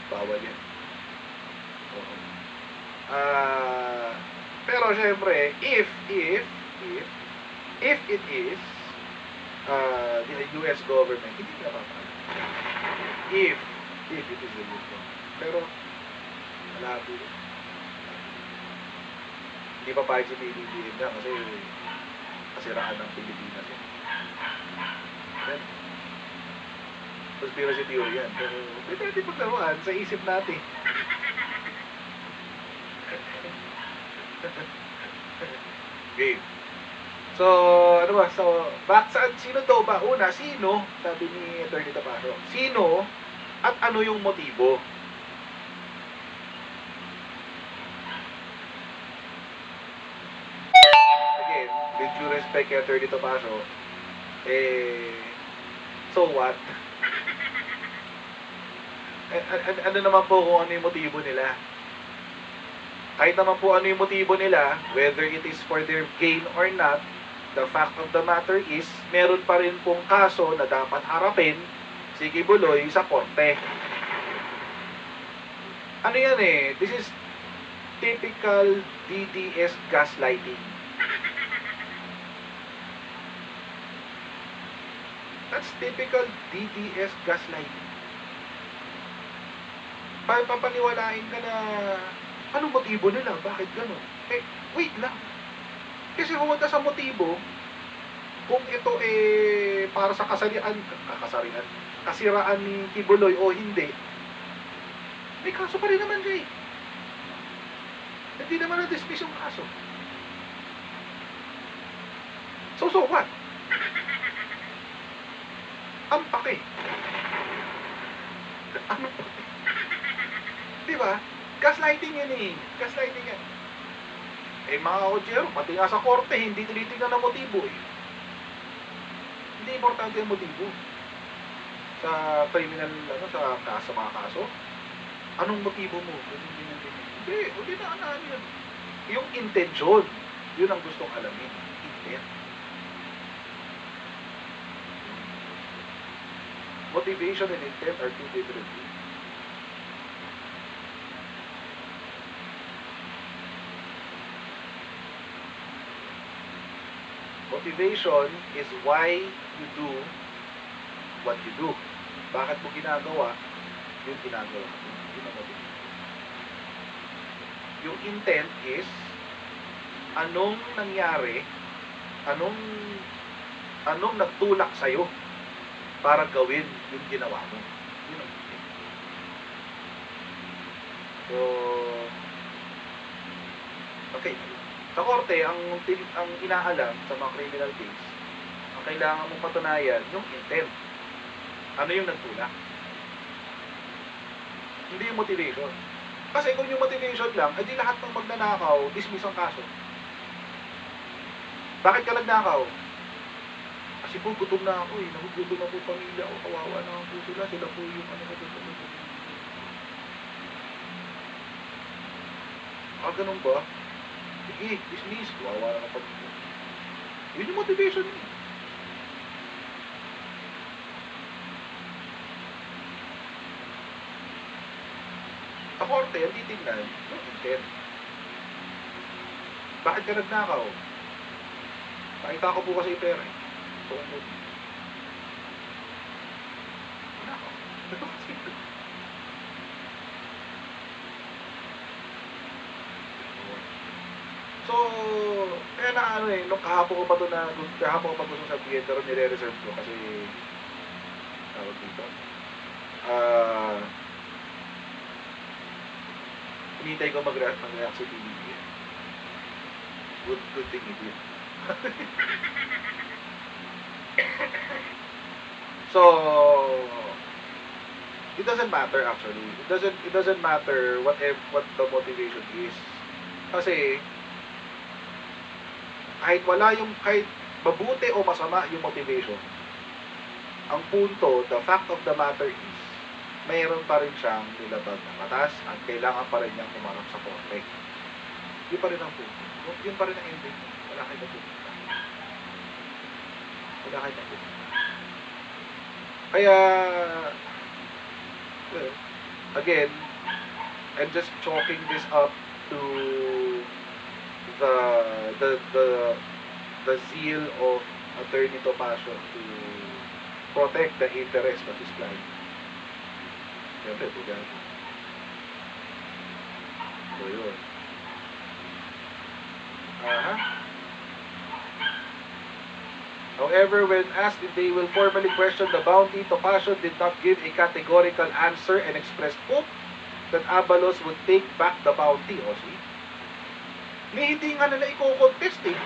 Bawal yan. Pero syempre, if it is the US government, hindi na papala. If it is the US government. Pero, malabo yun. Hindi pa pahig si PBBM na kasi kasiraan ng Pilipinas yan. Yan. Conspiracy theory yan. Pero pwede natin paglaruan sa isip natin. Game. So, ano ba? So, sino daw ba? Una, sino? Sabi ni Atty. Taparo. Sino at ano yung motibo? Again, with due respect kay Atty. Taparo, so what? Ano naman po kung ano yung motibo nila? Kahit naman po ano yung motibo nila, whether it is for their gain or not, the fact of the matter is, meron pa rin pong kaso na dapat harapin si Kibuloy sa korte. Ano yan eh? This is typical DDS gaslighting. That's typical DDS gaslighting. Papaniwalain ka na anong motibo nila? Bakit gano'n? Eh, wait lang. Kasi huwag sa motibo, kung ito para sa kasiraan ni Kibuloy o hindi, may kaso pa rin naman siya eh. Hindi naman na-dismiss yung kaso. So what? Ang pake. Ano pake? Diba? Gaslighting yan eh. Gaslighting yan. Mga kodyero, pati nga sa korte, hindi tinitingnan ng motibo eh. Hindi importante yung motibo. Sa criminal, sa mga kaso, anong motibo mo? Hindi na ano yun. Yung intention, yun ang gustong alamin. Intent. Motivation and intent are two different things. Motivation is why you do what you do. Bakit mo ginagawa? Yung ginagawa. Yun ang motivation. Yung intent is anong nangyari, anong nagtulak sa'yo para gawin yung ginawa mo. Yun ang intent. So, okay. Sa korte, ang inaalam sa mga criminal case, ang kailangan mong patunayan, yung intent. Ano yung nagtulak? Hindi yung motivation. Kasi kung yung motivation lang, edi lahat ng magnanakaw, dismiss ang kaso. Bakit ka nagnakaw? Kasi po, gutom na ako eh. Nagugutom na po pamilya ko. Kawawa na po sila. Sila po yung ganun ba? Sige, dismiss. Kawawa na pamilya. Yun yung motivation eh. Sa korte, ang titignan, yung intent. Bakit ka nagnakaw? Nakita ko po kasi yung pera eh. So, nakaw. So, kaya na nung kahapon ko pa gusto sabihin, pero nire-reserve ko kasi tawag dito. Hinintay ko mag-react si PBBM. Good thing he did. So, it doesn't matter actually. It doesn't matter what the motivation is. Kasi kahit mabuti o masama yung motivation, ang punto, the fact of the matter is, mayroon pa rin siyang nilabag na batas at kailangan pa rin niyang umarap sa korte. Yun pa rin ang punto. Yun pa rin ang ending. Wala kayo napupunta. Kaya, well, again, I'm just chalking this up to the zeal of Attorney Topacio to protect the interest of his client. Siyempre, ito yan. So, yun. Aha. However, when asked if they will formally question the bounty, Topacio did not give a categorical answer and expressed hope that Abalos would take back the bounty. O, see? Hindi nga nila i-contest eh.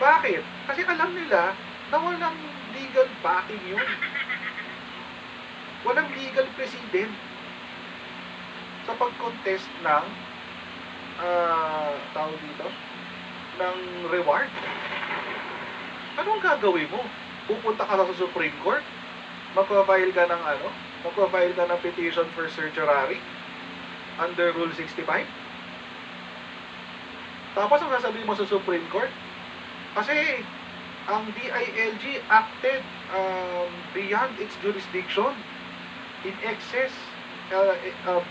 Bakit? Kasi alam nila na walang legal backing yun. Walang legal precedent sa pag-contest ng tawag dito, ng reward. Anong gagawin mo? Pupunta ka sa Supreme Court? Magpa-file ka ng Magpa-file ka ng petition for certiorari under Rule 65? Tapos ang sasabihin mo sa Supreme Court? Kasi ang DILG acted beyond its jurisdiction, in excess,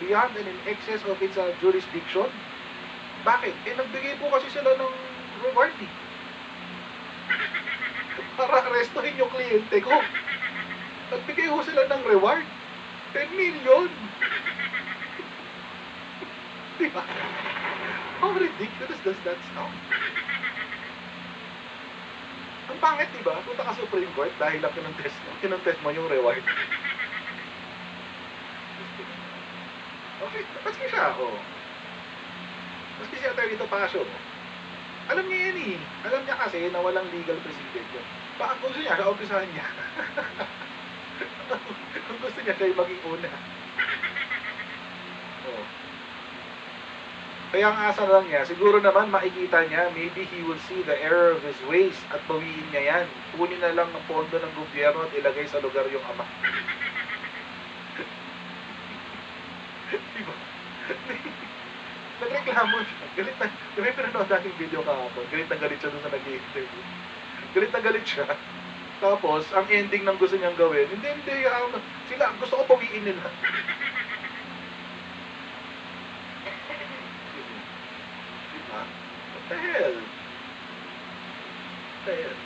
beyond and in excess of its jurisdiction. Bakit? Nagbigay po kasi sila ng reward eh. Para arrestuhin yung kliyente ko. Nagbigay ko sila ng reward. 10 million. Diba? How ridiculous does that sound? Ang pangit, diba? Punta ka Supreme Court dahil lang kinontes mo yung reward. Okay, maski siya ako. Maski si Atty. Topacio. Alam niya yan eh. Alam niya kasi na walang legal precedent yun. Baka gusto niya, kaumpisahan niya. Kung gusto niya, siya yung maging una. Oh. Kaya ang asa lang niya, siguro naman makikita niya, maybe he will see the error of his ways at bawiin niya yan. Kunin na lang ng pondo ng gobyerno at ilagay sa lugar yung ama. Diba? Nagreklamo siya. Galit na. May pinanood natin video kahapon. Galit na galit siya doon sa nag-i-interview. Galit na galit siya. Tapos, ang ending ng gusto niyang gawin, hindi, sila, gusto ko pawiin nila. Diba? What the hell? What the hell?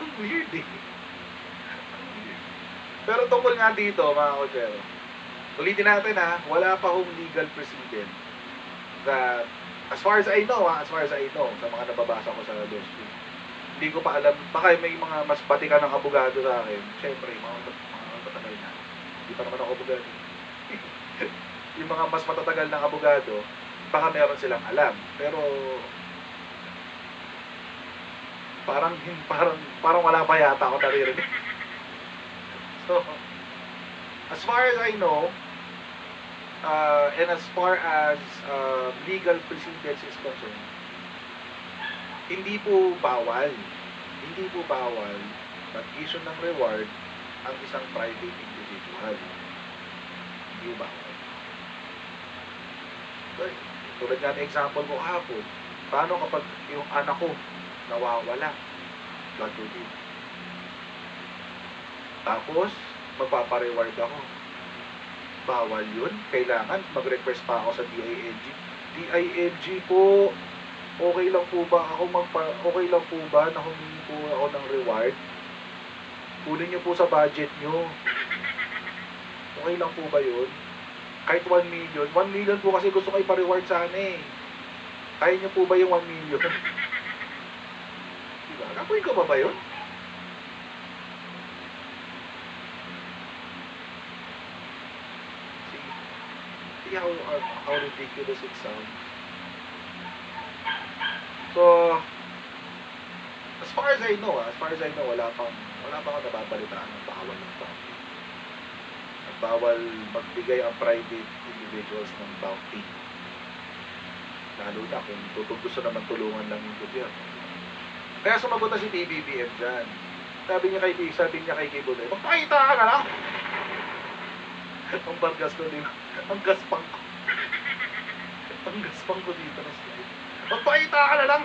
Ang weird eh. Ang weird. Pero tungkol nga dito, mga kotsero, ulitin natin ha, wala pa hong legal precedent that, as far as I know, sa mga nababasa ko sa law school, hindi ko pa alam, baka may mga mas batikan ng abogado sa akin, syempre, mga matatagal na, hindi pa naman ako abogado. Yung mga mas matatagal ng abogado, baka meron silang alam, pero parang wala pa yata ako naririnig. So, as far as I know, and as far as legal precedence is concerned, hindi po bawal mag-issue ng reward ang isang private individual. Hindi po bawal. Tulad nga ng example ko kahapon, paano kapag yung anak ko nawawala? God forbid. Tapos, magpapareward ako. Bawal yun. Kailangan mag-request pa ako sa DILG. DILG po, okay lang po ba na humingi po ako ng reward? Kunin nyo po sa budget nyo. Okay lang po ba yun? Kahit 1 million. 1 million po kasi gusto ko ipa-reward sana eh. Kaya nyo po ba yung 1 million? Diba? Gagawin ko ba yun? See how ridiculous it sounds. So, as far as I know, wala pang ako nababalitaan ng bawal ng bounty. Bawal magbigay ang private individuals ng bounty. Lalo na kung gusto naman tulungan lang yung gobyerno. Kaya sumagot na si PBBM dyan. Sabi niya kay Kibuloy, magpakita ka na lang! Ang bargas ko dito. Ang gaspang ko. Ang gaspang ko dito na slide. Magpakita ka na lang!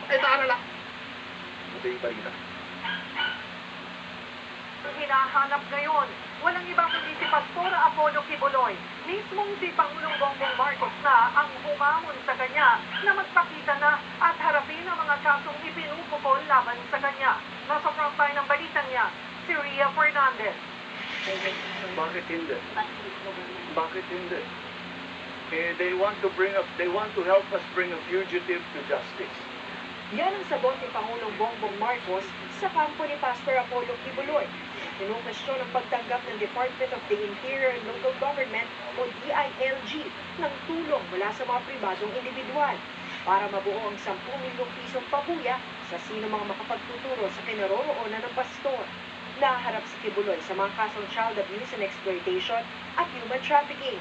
Pakita ka na lang! Ito yung balita. Hinahanap ngayon, walang ibang kundi si Pastora Apollo Kibuloy. Mismong si Pangulong Bongbong Marcos na ang humamon sa kanya na magpakita na at harapin ang mga kasong ipinupukol laban sa kanya. Nasa frontline ng balitang niya, si Ria Fernandez. Bakit hindi? Bakit hindi? They want to help us bring a fugitive to justice. Yan ang sagot ni Pangulong Bongbong Marcos sa kampo ni Pastor Apollo Kibuloy. Kinukwestiyon ang pagtanggap ng Department of the Interior and Local Government o DILG ng tulong mula sa mga pribadong individual para mabuo ang 10 milyong pisong pabuya sa sino mga makapagtuturo sa kinaroroonan ng pastor. Naharap si Kibuloy sa mga kasong child abuse and exploitation at human trafficking.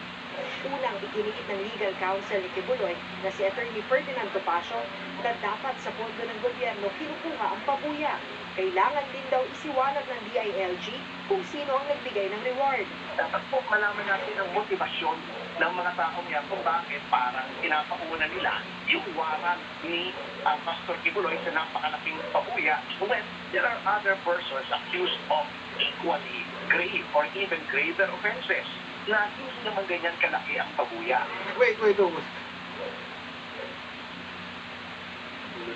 Unang iginiit ng legal counsel ni Kibuloy na si Attorney Ferdinand Topacio na dapat sa pondo ng gobyerno kinukuha ang pabuya. Kailangan din daw isiwalag ng DILG kung sino ang nagbigay ng reward. Dapat po malaman natin ang motibasyon ng mga taong yan kung bakit parang pinapauna nila yung warrant ni Pastor Kibuloy sa napakalaking pabuya when there are other persons accused of equally grave or even graver offenses na hindi naman ganyan kalaki ang pabuya. Wait. Gulo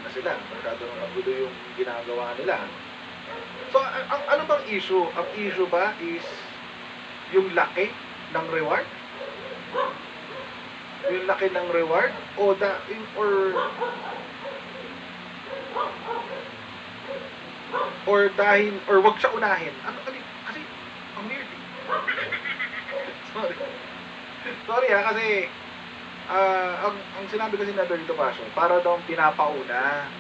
na sila. Masyado nang magulo yung ginagawa nila. So, ano bang issue? Ang issue ba is yung laki ng reward? Yung laki ng reward? Or dahil, or wag siya unahin. Kasi, ang weird. Sorry kasi ang sinabi kasi na Berito Pasio, para daw pinapauna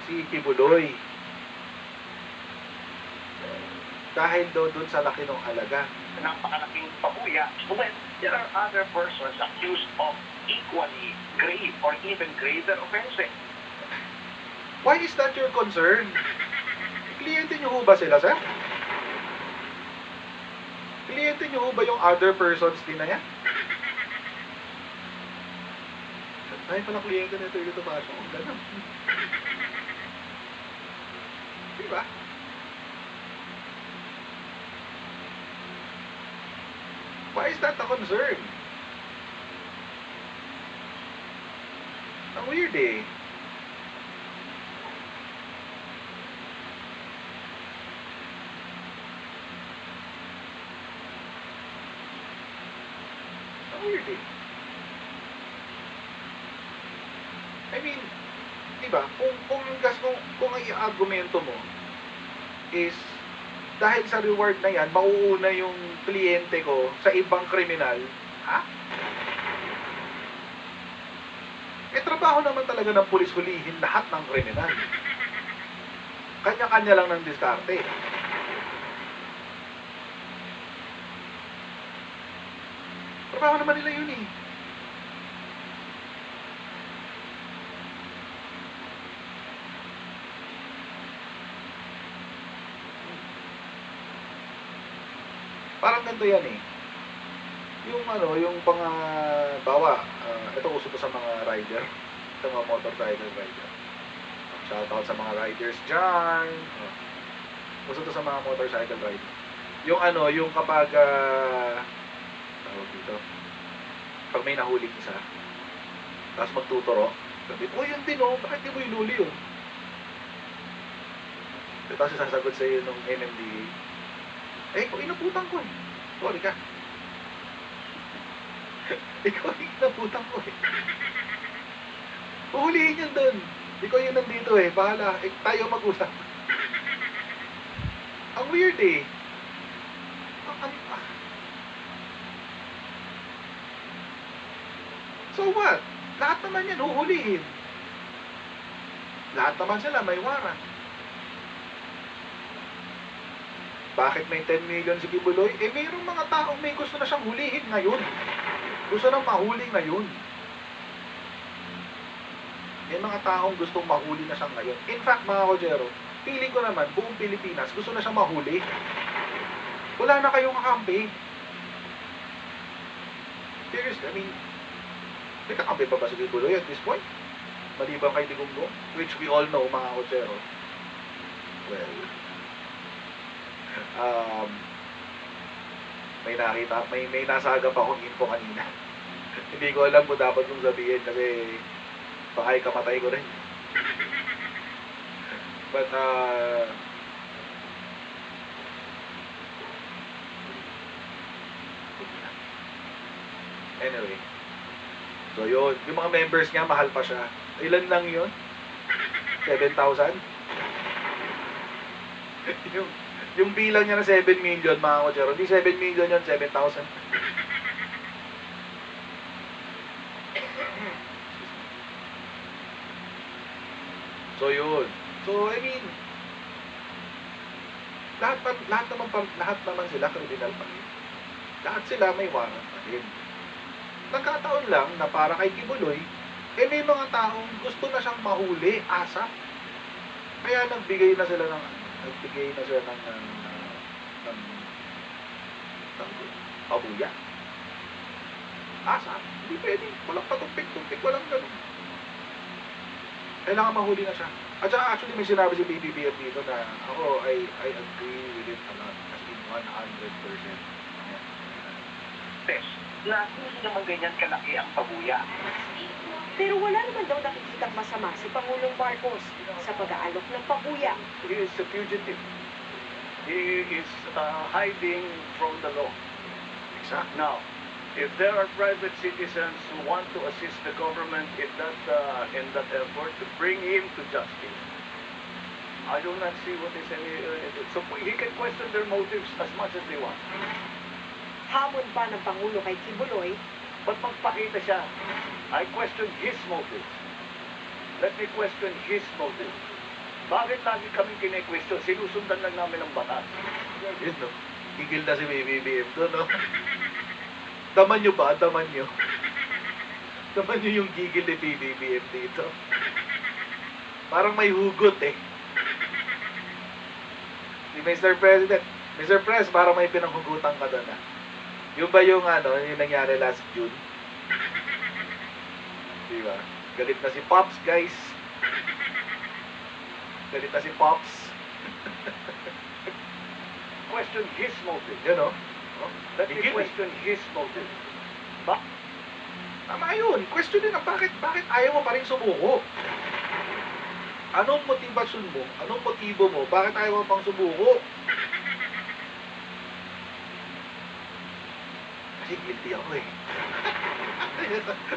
si Kibuloy dahil daw dun sa laki ng halaga. Napakalaking pabuya when there are other persons accused of equally grave or even graver offenses. Why is that your concern? Kliyente niyo ho ba sila, sir? Kliyente niyo ho ba yung other persons din na yan? Ay, pala kliyente nito yung ito pasok. Ganun. Diba? Why is that a concern? Ang weird eh. Weird eh. I mean, diba, kung ang i-argumento mo is dahil sa reward na yan, mauuna yung kliyente ko sa ibang kriminal, ha? Eh, trabaho naman talaga ng pulis hulihin lahat ng kriminal. Kanya-kanya lang ng diskarte. Trabaho naman nila yun eh. Parang ganito yan eh. Yung ito uso to sa mga rider, sa mga motorcycle rider. Shoutout sa mga riders dyan. Uso to sa mga motorcycle rider. Yung kapag tawag dito, pag may nahuling isa, tapos magtuturo, sabi, yun din bakit di mo inuli yun? Tapos sasagot sa iyo nung MMDA, ikaw inaputan ko eh. Sorry ka. Ikaw inaputan ko eh. Uhulihin yun dun. Ikaw yung nandito eh. Bahala. Tayo mag-usap. Ang weird eh. So what? Lahat naman yan huhulihin. Lahat naman sila may warrant. Bakit may 10 million si Kibuloy? Mayroong mga taong may gusto na siyang hulihin ngayon. Gusto nang mahuli ngayon. May mga taong gustong mahuli na siyang ngayon. In fact, mga kojero, feeling ko naman, buong Pilipinas, gusto na siyang mahuli. Wala na kayong kakampi. Seriously, I mean, may kakampi pa ba si Kibuloy at this point? Maliban kay Digonggo, which we all know, mga kojero. Well, may nasagap akong info kanina. Hindi ko alam kung dapat kong sabihin kasi baka ikamatay ko rin. But, anyway. So, yun. Yung mga members niya, mahal pa siya. Ilan lang yun? 7,000? yung bilang niya na 7 million, mga kochero. Hindi 7 million yun, 7,000. So, yun. So, I mean, lahat naman sila criminal pa rin. Lahat sila may warrant pa rin. Nagkataon lang na para kay Kibuloy, may mga taong gusto na siyang mahuli, asa. Kaya nagbigay na sila ng pabuya. Asa? Hindi pwede. Walang patumpik-tumpik, walang ganun. Kailangan mahuli na siya. At saka actually may sinabi si BBBM dito na ako, I agree with it a lot. As in 100%. Test na hindi naman ganyan kalaki ang pabuya. Pero wala naman daw nakikitang masama si Pangulong Marcos sa pag-aalok ng pabuya. He is a fugitive. He is hiding from the law. Exactly. Now, if there are private citizens who want to assist the government in that effort to bring him to justice, I do not see what is any. So he can question their motives as much as they want. Hamon pa ng Pangulo kay Kibuloy, But magpakita siya. I question his motives. Let me question his motives. Bakit lagi kaming kine-question? Sinusundan lang namin ang batas. Yun, no? Tigil na si BBBM doon, no? Taman nyo ba? Taman nyo. Taman nyo yung gigil ni BBBM dito. Parang may hugot, eh. Si Mr. President, Mr. Pres, parang may pinanghugutan ka doon, ah. Yung ba yung yung nangyari last June? Diba? Galit na si Pops, guys. Galit na si Pops. Question his motive. Yun, no? Let me Higit, eh. question his motive. Tama yun. Question din ang bakit ayaw mo pa rin sumuko? Anong motivasyon mo? Anong motibo mo? Bakit ayaw mo pang sumuko? Kasi guilty ako, eh.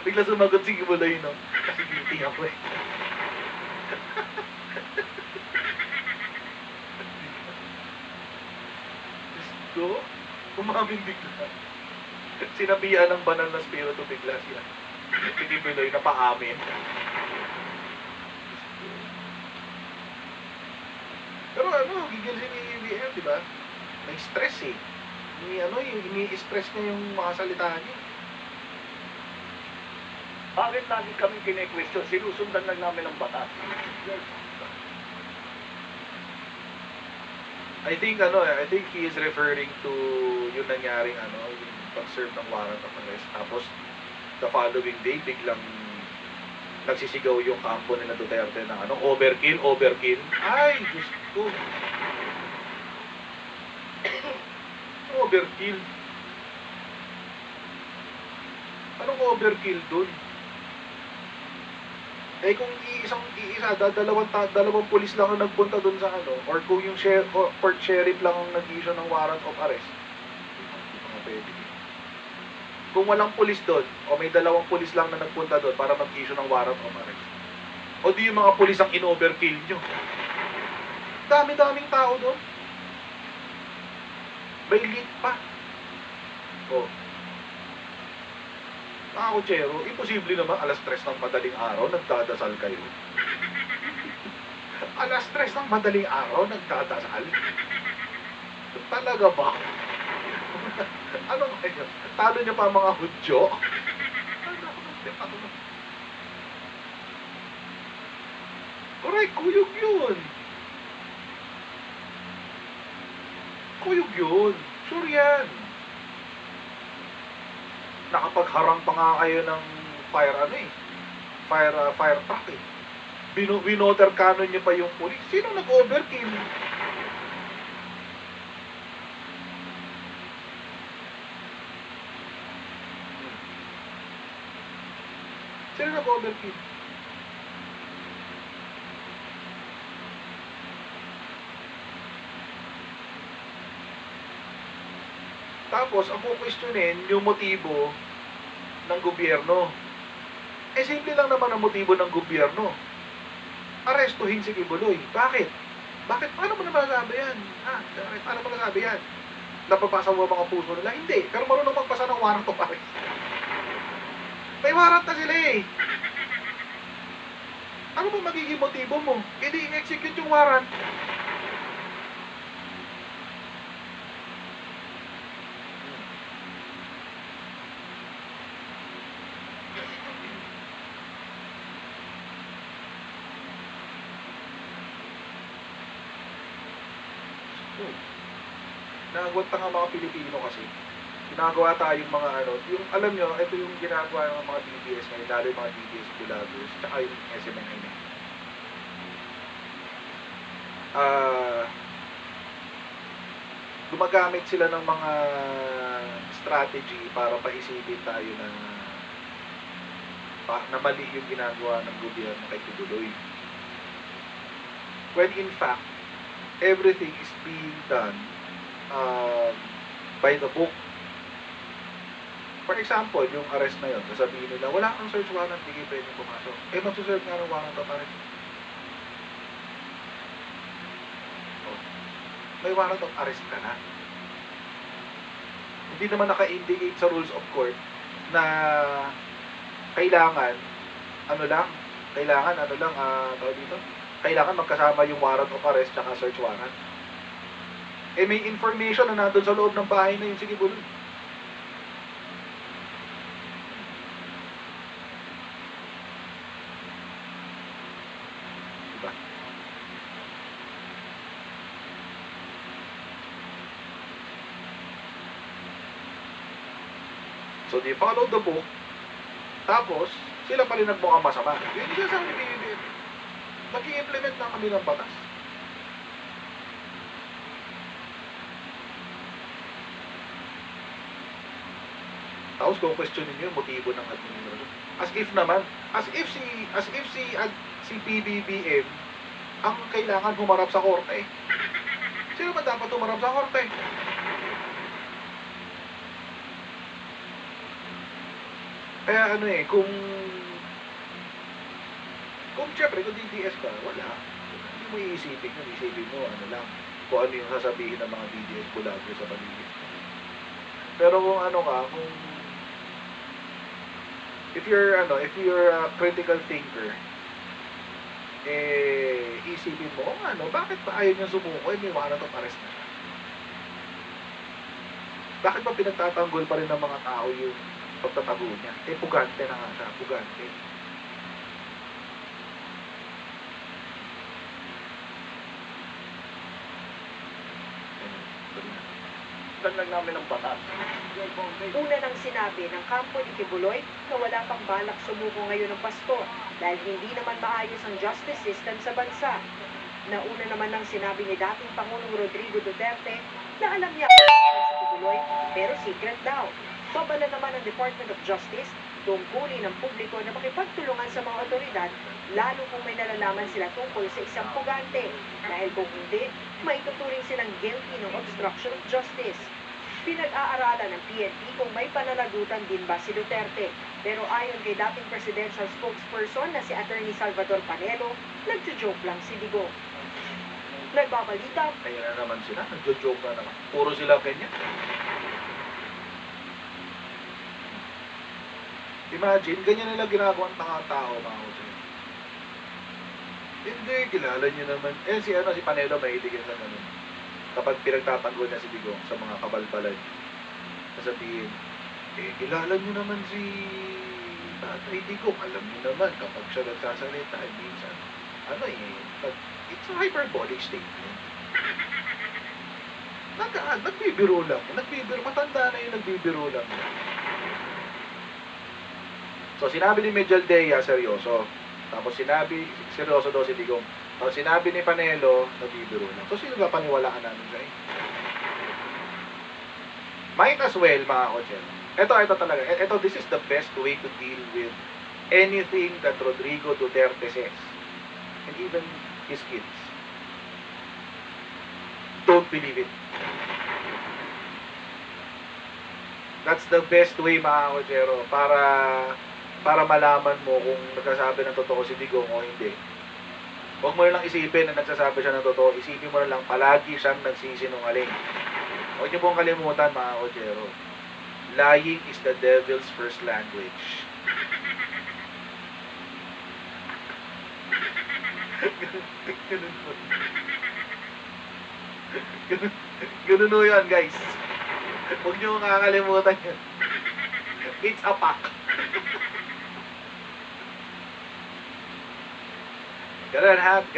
Bigla sumagot si Kibuloy, no? Kasi guilty ako, eh. Gusto? Umamin bigla. Sinabihan ng banal na spirito bigla siya. Si Kibuloy na paamin. Pero gigil si BBM, di ba? May stress, eh. Ini-stress niya yung mga salita niya. Bakit lagi kaming kine-question? Sinusundan lang namin ang batas. I think he is referring to yung nangyaring yung pag-serve ng warrant of arrest. Tapos the following day biglang nagsisigaw yung kampo nila Duterte ng overkill. Ay, Diyos ko. Overkill. Anong overkill dun? Eh kung dalawang pulis lang ang nagpunta dun sa or kung yung port sheriff lang ang nag-issue ng warrant of arrest. Hindi pa nga pwede. Kung walang pulis dun, o may dalawang pulis lang na nagpunta dun para mag-issue ng warrant of arrest. O di yung mga pulis ang in-overkill nyo. Dami-daming tao dun. May leak pa. O. Mga kutsero, imposible naman alas 3 ng madaling araw, nagdadasal kayo. Alas 3 ng madaling araw, nagdadasal? Talaga ba? Ano ba yun? Talo niyo pa mga Hudyo? Correct, kuyog yun. Kuyog yun. Sure yan. Nakapagharang pa nga kayo ng fire truck, eh. Binoter cannon niyo pa yung pulis. Sino nag-overkill? Sino nag-overkill? Tapos, ang kukwestiyonin, yung motibo ng gobyerno. Eh, simple lang naman ang motibo ng gobyerno. Arestuhin si Kibuloy. Bakit? Bakit? Paano mo na masasabi yan? Paano mo nasabi yan? Napapasa mo mga puso nila? Hindi. Pero marunong magpasa ng warrant of arrest. May warrant na sila eh. Ano ba magiging motibo mo? Hindi i-execute yung warrant. Nagawat pa nga mga Pilipino kasi. Ginagawa tayong mga yung alam nyo, ito yung ginagawa ng mga DBS ngayon, lalo yung mga DBS Bulagos, tsaka yung SMNI na. Gumagamit sila ng mga strategy para paisipin tayo na mali yung ginagawa ng gobyerno kay Kibuloy. When in fact, everything is being done by the book. For example, yung arrest na yun, sasabihin nila, wala kang search warrant, hindi kayo pwedeng pumasok. Eh, magsuserve nga ng warrant of arrest. Oh. May warrant of arrest ka na. Hindi naman naka-indicate sa rules of court na kailangan magkasama yung warrant of arrest tsaka search warrant. Eh, may information na nandun sa loob ng bahay na yung si Kibuloy. Diba? So, they followed the book, tapos, sila pa rin nagmukhang masama. Yun yung sabi ni BBM. Nag-i-implement na kami ng batas. Tapos kung questionin nyo yung motibo ng administrasyon. As if si PBBM ang kailangan humarap sa korte. Sino ba dapat humarap sa korte? Kaya kung syempre, kung DDS ka, wala. Hindi mo iisipin mo, kung ano yung sasabihin ng mga DDS Bulagro sa paligid. Pero kung if you're a critical thinker, isipin mo, bakit ba ayaw niya sumuko? May warrant of arrest na siya. Bakit ba pinagtatanggol pa rin ng mga tao yung pagtatago niya? Pugante na nga siya, pugante. Lang namin ang batas. Una nang sinabi ng kampo ni Kibuloy na wala pang balak sumuko ngayon ng pastor dahil hindi naman maayos ang justice system sa bansa. Nauna naman nang sinabi ni dating Pangulong Rodrigo Duterte na alam niya si Kibuloy pero secret daw. Babala naman ang Department of Justice tungkulin ng publiko na makipagtulungan sa mga otoridad lalo kung may nalalaman sila tungkol sa isang pugante dahil kung hindi, maituturing silang guilty ng obstruction of justice. Pinag-aaralan ng PNP kung may pananagutan din ba si Duterte. Pero ayon kay dating presidential spokesperson na si Attorney Salvador Panelo, nagjo-joke lang si Digo. Nagbabalita. Kaya na naman sila, nagjo-joke na naman. Puro sila kanya. Imagine, ganyan nila ginagawa ng tao, mga kusin. Hindi, kilala nyo naman. Si Panelo may iligin sa ganun. Kapag pinagtatanggol niya si Digo sa mga kabalbalan, sasabihin, kilala nyo naman si Tatay Digo. Alam nyo naman, kapag siya nagsasalita, minsan, it's a hyperbolic statement. Nagbibiro lang. Matanda na yung nagbibiro lang. So, sinabi ni Medjaldea, seryoso. Tapos seryoso daw si Digong. Tapos sinabi ni Panelo, nagbibiro lang. So, sino ba paniwalaan namin siya? Might as well, mga kotse. Ito talaga. This is the best way to deal with anything that Rodrigo Duterte says. And even his kids. Don't believe it. That's the best way, mga kotsero, para malaman mo kung nagsasabi ng totoo si Digong o hindi. Huwag mo na lang isipin na nagsasabi siya ng totoo. Isipin mo na lang palagi siyang nagsisinungaling. Huwag niyo pong kalimutan, mga kotsero. Lying is the devil's first language. Ganun po. Ganun po yan, guys. Huwag niyo kakalimutan yan. It's a fact. Ganun ha.